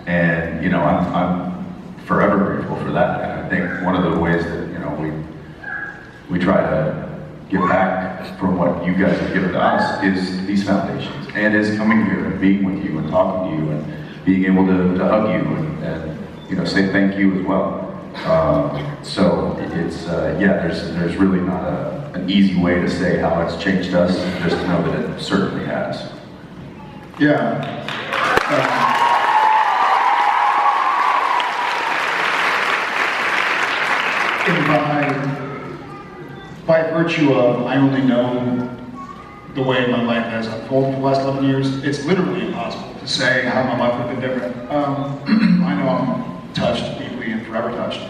And you know, I'm forever grateful for that. And I think one of the ways that, you know, we try to give back from what you guys have given to us is these foundations, and is coming here and being with you and talking to you and being able to hug you and you know, say thank you as well. So it's yeah, there's really not an easy way to say how it's changed us, just to know that it certainly has. Yeah. By virtue of I only know the way my life has unfolded for the last 11 years, it's literally impossible to say how my life would have been different. I know I'm touched deeply and forever touched.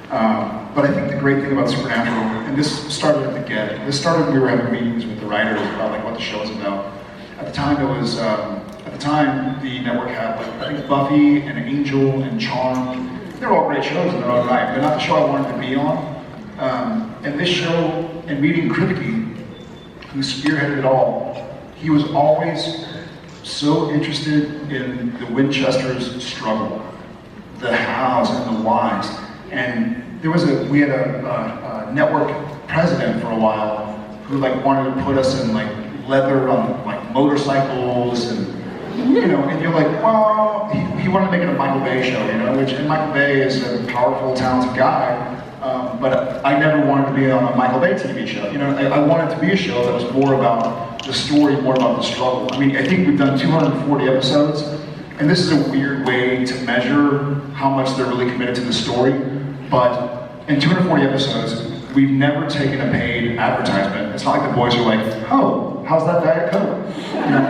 But I think the great thing about Supernatural, and this started at the get, we were having meetings with the writers about like what the show is about. At the time the network had like, I think Buffy and Angel and Charmed. They're all great shows in their own right, but not the show I wanted to be on. And this show, and meeting Kripke, who spearheaded it all, he was always so interested in the Winchesters' struggle, the hows and the whys. And we had a network president for a while who like wanted to put us in like leather on like motorcycles and, you know, and you're like, well, he wanted to make it a Michael Bay show, you know, and Michael Bay is a powerful, talented guy. But I never wanted to be on a Michael Bay TV show. You know, I wanted to be a show that was more about the story, more about the struggle. I mean, I think we've done 240 episodes, and this is a weird way to measure how much they're really committed to the story. But in 240 episodes, we've never taken a paid advertisement. It's not like the boys are like, oh, how's that Diet Coke? You know?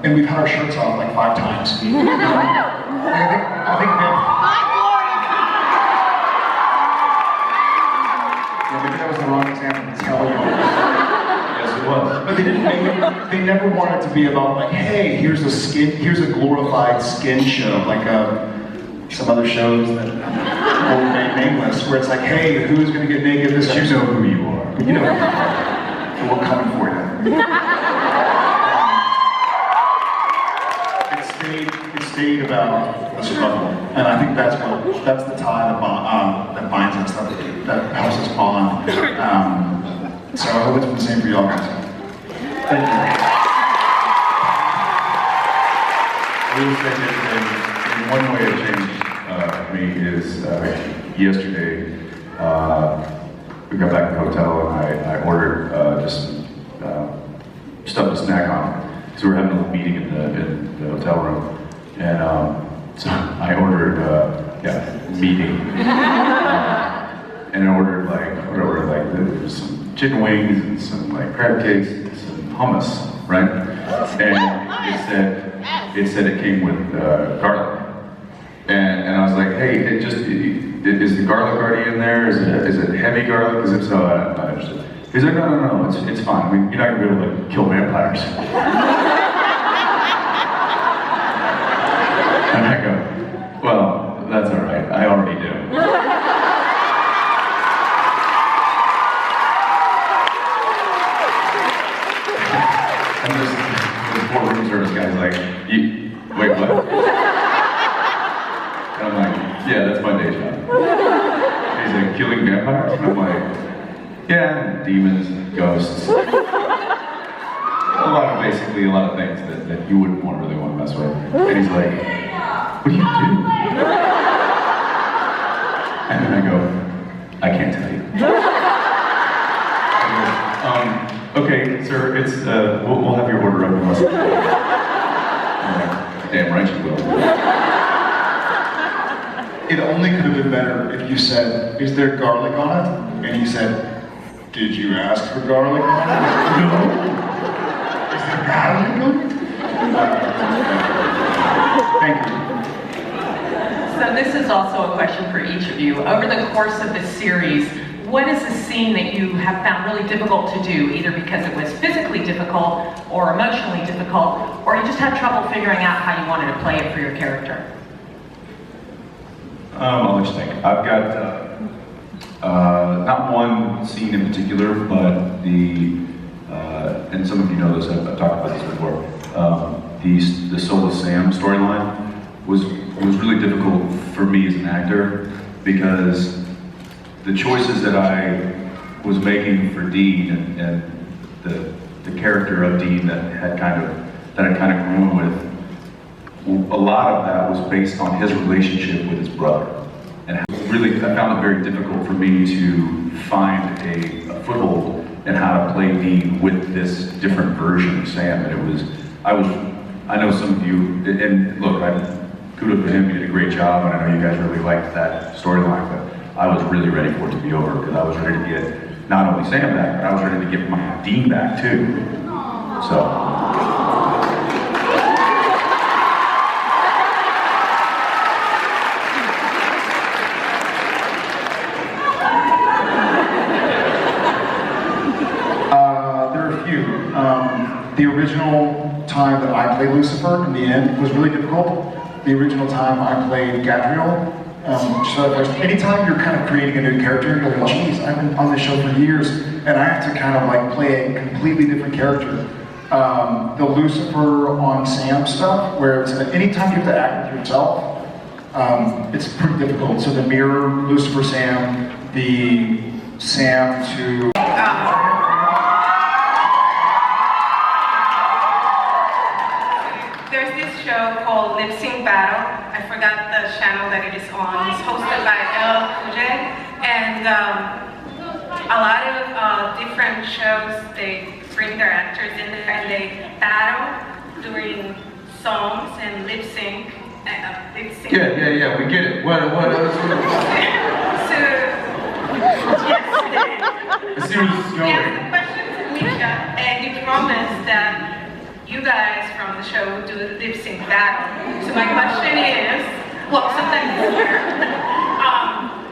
And we've had our shirts off like 5 times. You know? I think maybe that was the wrong example to tell you. they never want it to be about like, hey, here's a glorified skin show, like some other shows that will remain nameless, where it's like, hey, who's gonna get naked this You episode? know who you are. You know, and we're coming for you. It stayed about a struggle, and I think that's the tie that binds us, that helps us bond. So I hope it's been the same for y'all guys. Thank you. I will say that one way it changed me is yesterday. We got back to the hotel and I ordered just stuff to snack on. So we were having a little meeting in the hotel room. And so I ordered, meeting. And I ordered some chicken wings and some like crab cakes and some hummus, right? And it said it came with garlic. And I was like, hey, is the garlic already in there? Is it heavy garlic? Because if so, I'm not interested. He's like, no, it's fine. You're not gonna be able to kill vampires. And I go, well, that's all right. I already do. And this poor room service guy's like, wait, what? And I'm like, yeah, that's my day job. He's like, killing vampires? And I'm like, yeah, demons, ghosts. Basically a lot of things that you wouldn't really want to mess with. And he's like, what do you do? And then I go, I can't tell you. Okay, sir, it's we'll have your order up in less than I'm like, damn right you will. It only could have been better if you said, is there garlic on it? And he said, did you ask for garlic on it? No. Is there garlic on it? Thank you. So this is also a question for each of you. Over the course of the series, what is a scene that you have found really difficult to do, either because it was physically difficult or emotionally difficult, or you just had trouble figuring out how you wanted to play it for your character? I'll let you think. I've got not one scene in particular, but and some of you know this, I've talked about this before, the Soulless Sam storyline was really difficult for me as an actor, because the choices that I was making for Dean and the character of Dean that I kind of grew with, a lot of that was based on his relationship with his brother. And I found it very difficult for me to find a foothold in how to play Dean with this different version of Sam. And I know some of you, and look, kudos to him, he did a great job, and I know you guys really liked that storyline, but I was really ready for it to be over, because I was ready to get not only Sam back, but I was ready to get my Dean back too. So. The original time that I played Lucifer in the end was really difficult. The original time I played Gabriel, anytime you're kind of creating a new character, you're like, geez, I've been on this show for years, and I have to kind of like play a completely different character. The Lucifer on Sam stuff, where it's anytime you have to act with yourself, it's pretty difficult. So the mirror, Lucifer Sam, the Sam to... There's this show called Lip Sync Battle. I forgot the channel that it is on. It's hosted by LJ. And a lot of different shows, they bring their actors in there and they battle during songs and lip sync. Yeah, we get it. What else? So, yesterday, I see where this is we going. asked the question to Misha, and he promised that you guys from the show would do a lip sync battle. So my question is, well, sometimes it's here.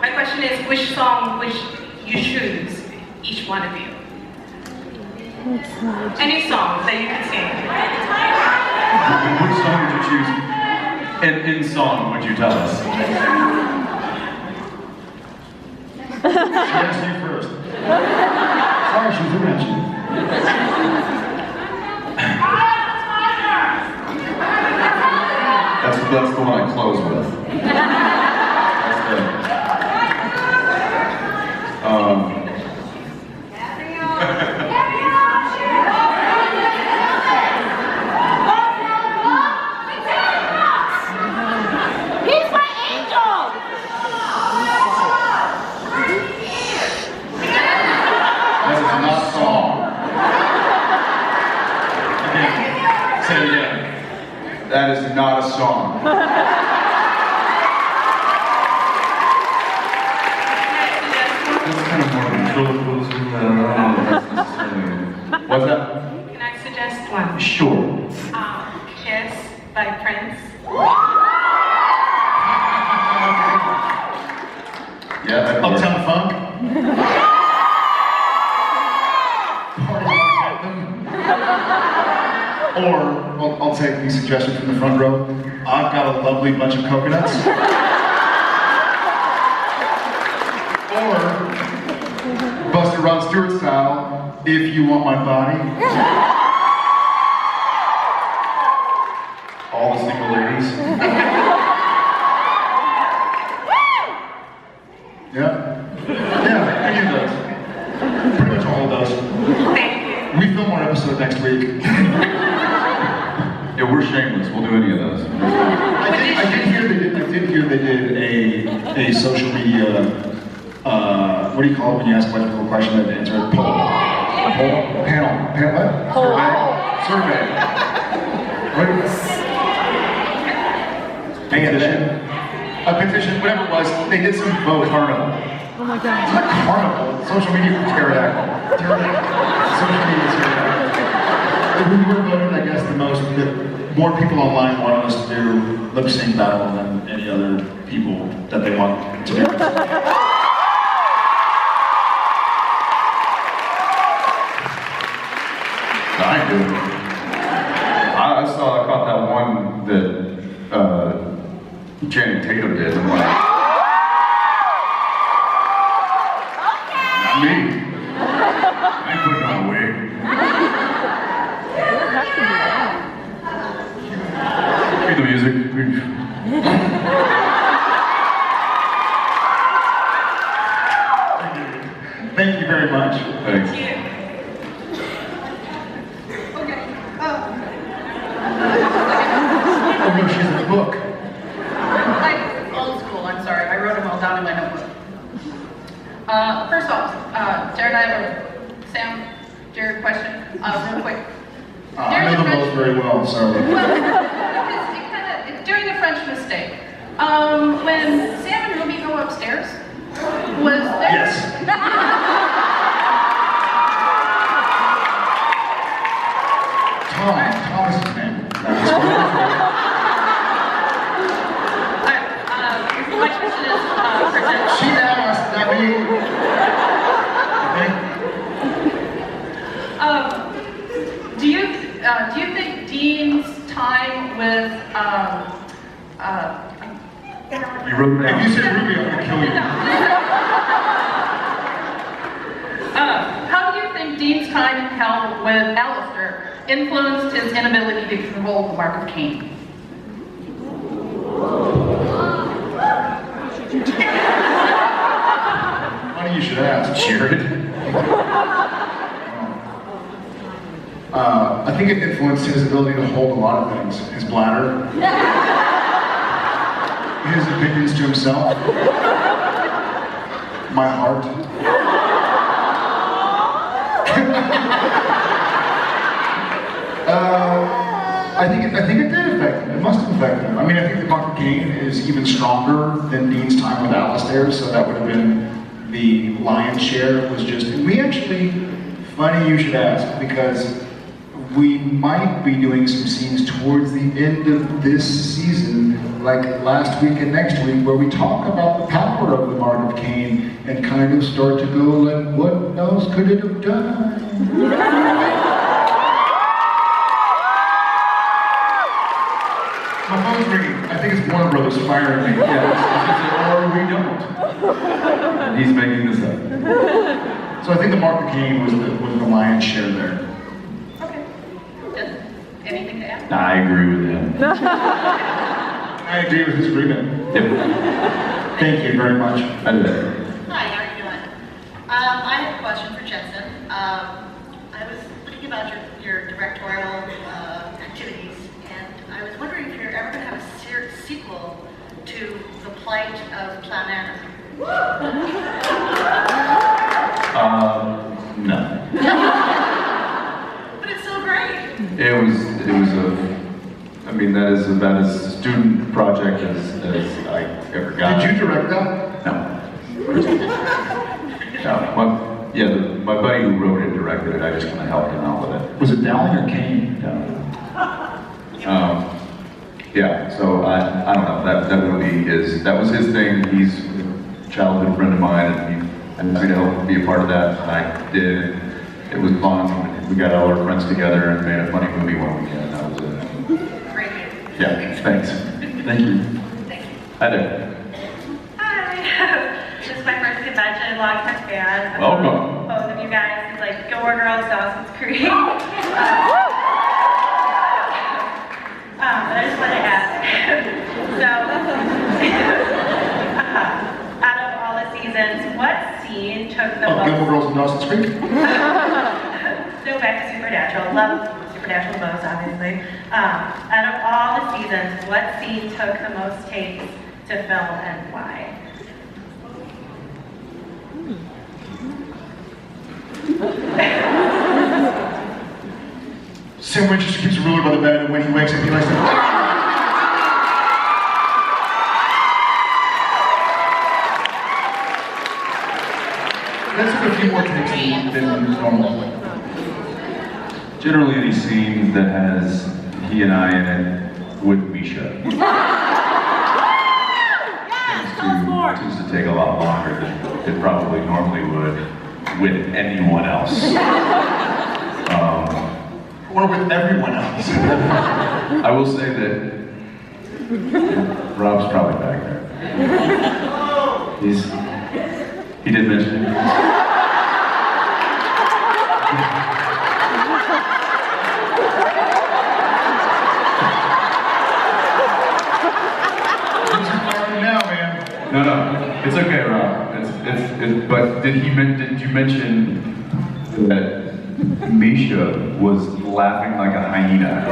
My question is, which song would you choose, each one of you? Any song that you can sing. Which song would you choose? And in song, would you tell us? She asked you first. Sorry, she's looking at you. That's the one I close with. That's the, He's my angel! that is not a song. Again, say it again. That is not a song. That's kind of more ventriloquism. I don't know if that's necessarily. What's that? Can I suggest one? Sure. Kiss by Prince. Yeah, that'd work. Uptown Funk. Party Anthem. Or, I'll take the suggestion from the front row. I've got a lovely bunch of coconuts. Or, Buster Rod Stewart style, If You Want My Body. All the single ladies. Yeah, any of those. Pretty much all of those. Thank you. We film our episode next week. Yeah, we're shameless. We'll do any of those. I did hear they did a social media, what do you call it when you ask a political question and answer it? Panel, what? Survey. A petition, whatever it was, they did some vote. Carnival. Oh my God. It's not carnival. Social media pterodactyl. Social media pterodactyl. We were voted, I guess, the most, more people online wanted us to do lip sync battle than any other people that they want to do. I do. I caught that one that Channing Tatum did. I'm like, not me. I ain't putting on a wig. Read the music. Thank you very much. Thanks. Oh no, she's in the book. Like old school, I'm sorry. I wrote them all down in my notebook. First off, Jared, I have a Jared question, real quick. I know them both very well, so. Well, because it's during the French mistake. When Sam and Ruby go upstairs, was there? Yes. Thomas is his name. My question is for Jen. She asked, not me. Do you think Dean's time with You wrote it down. If you said Ruby, I'm gonna kill you. how do you think Dean's time held with Alistair influenced his inability to control the mark of Cain? Funny you should ask, Jared. I think it influenced his ability to hold a lot of things. His bladder. His opinions to himself. My heart. I think it did affect him. It must have affected him. I mean, I think the Mark of Cain is even stronger than Dean's time with Alistair, so that would have been the lion's share. Was just, we actually, funny you should ask, because we might be doing some scenes towards the end of this season, like last week and next week, where we talk about the power of the Mark of Cain and kind of start to go like, what else could it have done? inspiring me. Yeah, or we don't. He's making this up. So I think the Mark of Cain was the lion's share there. Okay. Anything to add? I agree with him. I agree with his agreement. Yep. Thank you very much. I did. Hi, how are you doing? I have a question for Jensen. I was thinking about your directorial activities, and I was wondering if you're ever going to have a sequel to The Plight of Clown Anna. No. But it's so great. It was I mean, that is about as student project as I ever got. Did you direct that? No. No. My buddy who wrote it directed it. I just kind of helped him out with it. Was it Dowling or Kane? No. Yeah. So I don't know. That movie that was his thing. He's a childhood friend of mine, and he asked me to help be a part of that, and I did. It was fun. We got all our friends together and made a funny movie one weekend. That was it. Great. Yeah. Thanks. Thank you. Hi there. Hi. This is my first convention, long-time fan. Welcome. Both of you guys, like Gilmore Girls, Dawson's Creek. But I just want to ask. So, out of all the seasons, what scene took the most? Gilmore Girls and Dawson's Creek? No, back to Supernatural. Love Supernatural the most, obviously. Out of all the seasons, what scene took the most takes to film and why? Sam Winchester keeps a ruler by the bed, and when he wakes up, he likes to. That took a few more takes than normal. Generally, any scene that has he and I in it with Misha tends to take a lot longer than it probably normally would with anyone else. Or with everyone else. I will say that Rob's probably back there. He did mention it. No, it's okay, Rob. But did you mention that Misha was laughing like a hyena?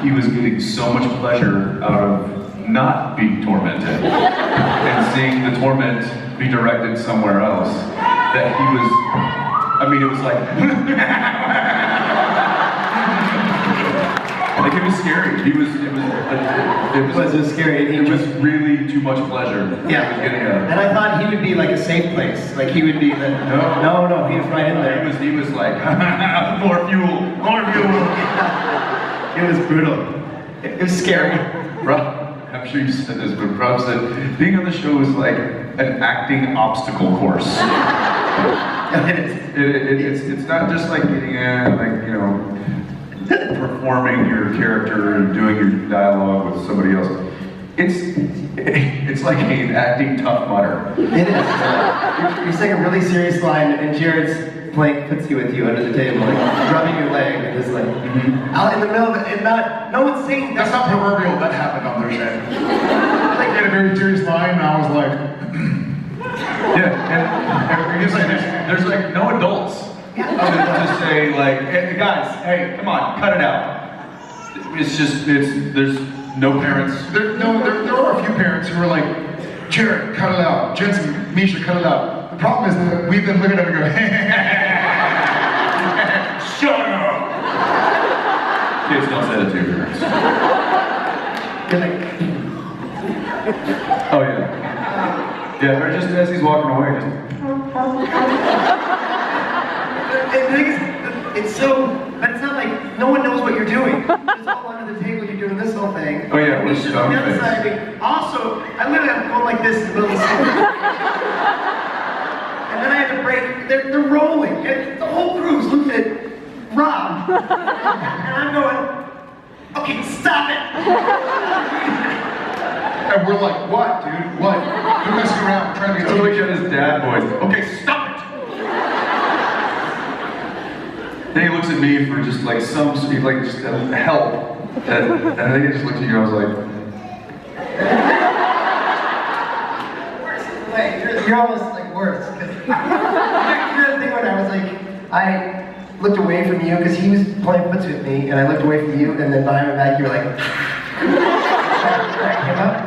He was getting so much pleasure out of not being tormented and seeing the torment be directed somewhere else that he was. I mean, it was like. Like it was scary. It was scary. It was really too much pleasure. Yeah. He was getting And I thought he would be like a safe place. Like he would be the. No, he was right in there. He was like, more fuel. It was brutal. It was scary. Rob, I'm sure you said this, but Rob said being on the show is like an acting obstacle course. It's not just like getting performing your character and doing your dialogue with somebody else. It's like an acting Tough Mudder. It is. You're saying a really serious line, and Jared's playing footsie with you under the table, like rubbing your leg, and just like out in the middle of it, and no one's saying that's not proverbial. That happened on their set. Like, he had a very serious line, and I was like, yeah, and it's like there's like no adults. Just say like, hey guys, hey, come on, cut it out. There's no parents. There are a few parents who are like, Jared, cut it out. Jensen, Misha, cut it out. The problem is that we've been looking at it and going, shut up. Kids, don't say that to your parents. Oh yeah. Yeah, or just as he's walking away, just. It's so, but it's not like no one knows what you're doing. It's all under the table. You're doing this whole thing. Oh yeah, we're on the other side of me. Also, I literally have to go like this in the middle of the scene. And then I had to break. They're rolling. And the whole crew's looking at Rob, and I'm going, okay, stop it. I And we're like, what, dude? What? You're messing around. We're trying to be a Totally got his dad voice. Okay, stop it! Then he looks at me for just like some, like just help. And I think I just looked at you and I was like, Wait, you're almost like worse. Because you're the thing when I was like, I looked away from you because he was playing foots with me, and I looked away from you, and then behind my back you were like, came up.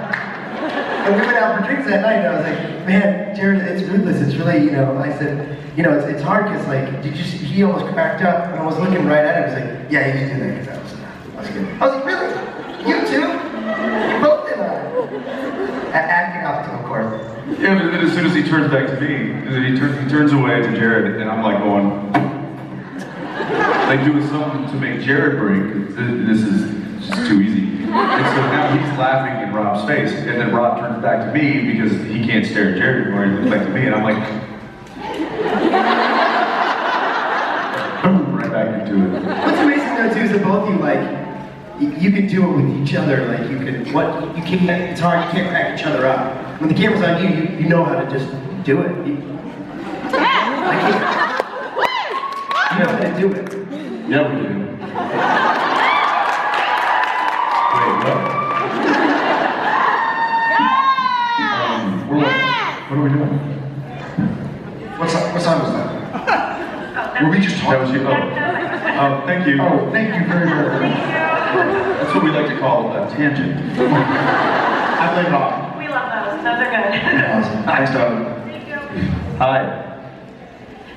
And we went out for drinks that night, and I was like, man, Jared, it's ruthless. It's really, I said, it's hard because like, he almost cracked up, and I was looking right at him. He was like, yeah, you just do that because that was good. I was like, really? You too? You both did that. Acting up to him, of course. yeah, but then as soon as he turns back to me, he turns away to Jared, and I'm like going, like doing something to make Jared break. This is just too easy. And so now he's laughing in Rob's face, and then Rob turns back to me because he can't stare at Jared anymore. He looks back to me, and I'm like, boom, right back into it. What's amazing though too is that both of you you can do it with each other. Like you can't. It's hard. You can't crack each other up. When the camera's on you, you know how to just do it. You know how to do it. Yeah, we do. Wait, what? What are we doing? What time was that? Were we just That talking? was you. Thank you. Oh, thank you very much. That's what we like to call a tangent. I blame Rob. We love those. Those are good. Awesome. Thanks, Doug. Thank you. Hi.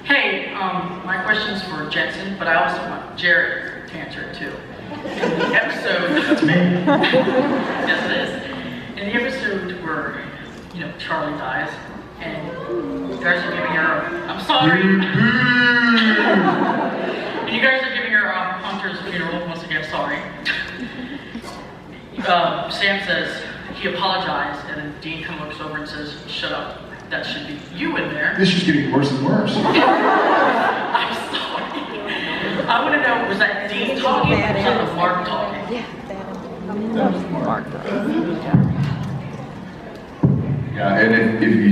Hey, my question's for Jensen, but I also want Jared to answer it too. In the episode, That's me. yes it is. In the episode where, Charlie dies, and you guys are giving her, I'm sorry. And you guys are giving her Hunter's funeral, once again, sorry. Sam says he apologized, and then Dean looks over and says, shut up. That should be you in there. This is getting worse and worse. I'm sorry. I want to know, was that Dean talking or was that Mark talking? That was Mark. Yeah, and if you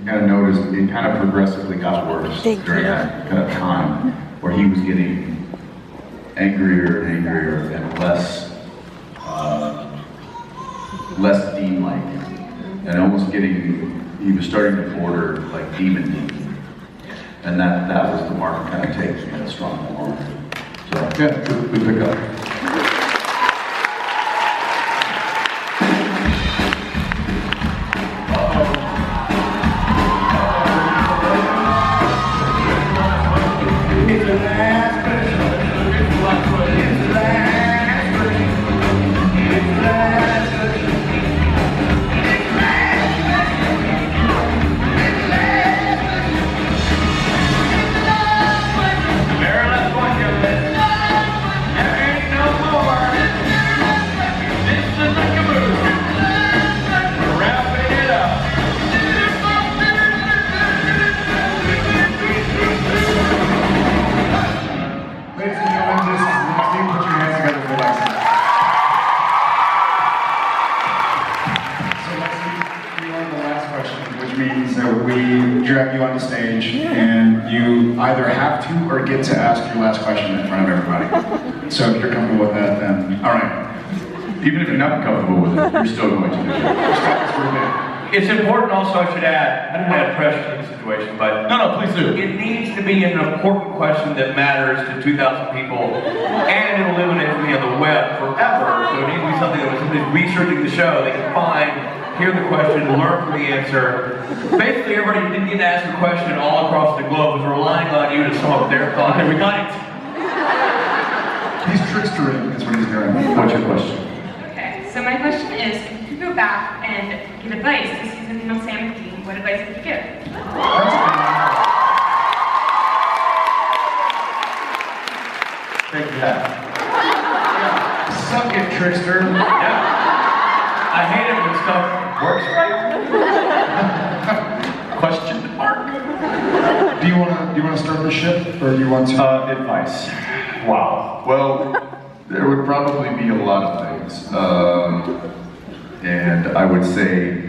kind of noticed, it kind of progressively got worse during that kind of time where he was getting angrier and angrier and less Dean-like, and almost he was starting to border like Demon Dean, and that was the Mark kind of takes me a strong moment. So yeah, good pickup. Drag you on the stage, and you either have to or get to ask your last question in front of everybody. So if you're comfortable with that, then all right. Even if you're not comfortable with it, you're still going to do it. It's important also, I should add, I don't want to pressure in the situation, but No, please do. it needs to be an important question that matters to 2,000 people, and it'll live in infamy on the web forever. So it needs to be something that when somebody's researching the show, they can find, hear the question, learn from the answer. Basically, everybody who didn't get to ask a question all across the globe was relying on you to sum up their thoughts. Okay, we got it. He's trickstering, is what he's doing. What's your question? Okay, so my question is, if you could go back and give advice to season Sam and Dean, what advice would you give? Take that. Suck it, trickster. Yeah. I hate it when stuff works right. Question mark. Do you want to start the ship, or do you want to? Advice. Wow. Well, there would probably be a lot of things. And I would say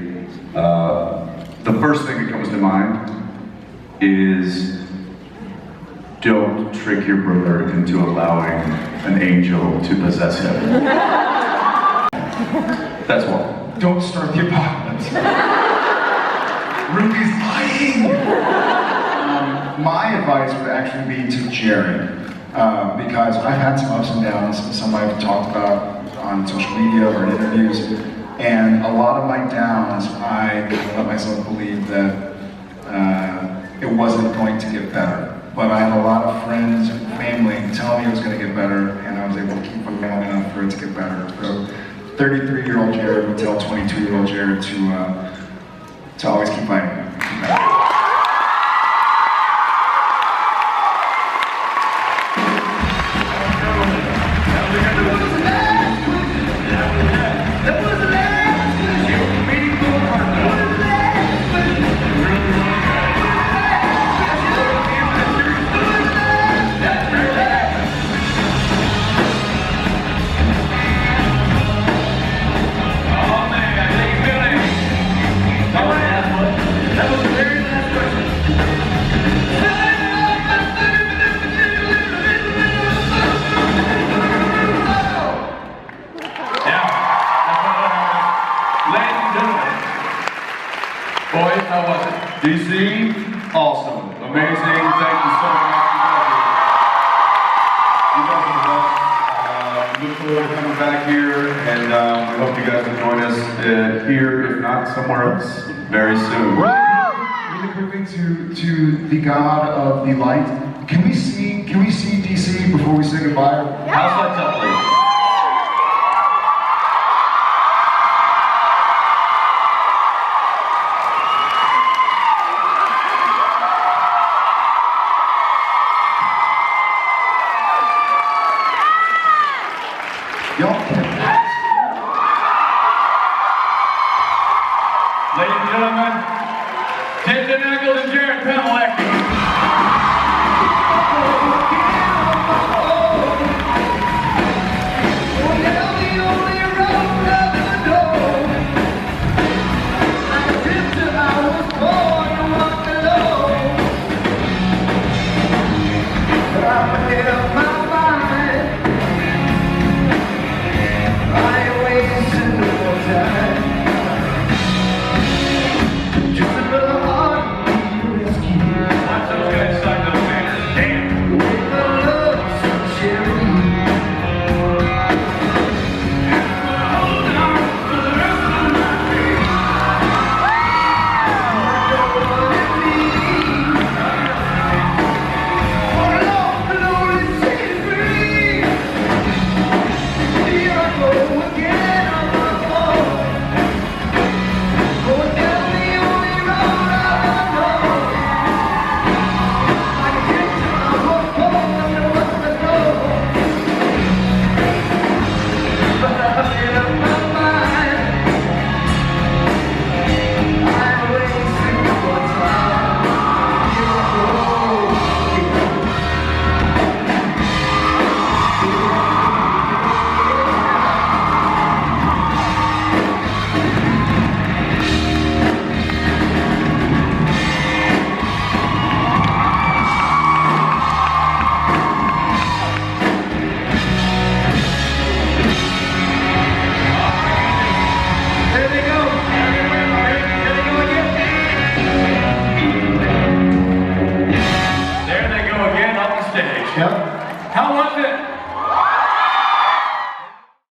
the first thing that comes to mind is don't trick your brother into allowing an angel to possess him. That's one. Don't start the apocalypse. Ruby's lying. My advice would actually be to Jared, because I've had some ups and downs, some I've talked about on social media or in interviews, and a lot of my downs, I let myself believe that it wasn't going to get better. But I had a lot of friends and family telling me it was going to get better, and I was able to keep on long enough for it to get better. So 33-year-old Jared would tell 22-year-old Jared to always keep fighting. Keep fighting. Boys, how was it? DC, awesome, amazing, thank you so much. You guys are the best. Look forward to coming back here, and we hope you guys will join us here, if not somewhere else, very soon. Really quickly to the God of the light. Can we see DC before we say goodbye? How's that, please?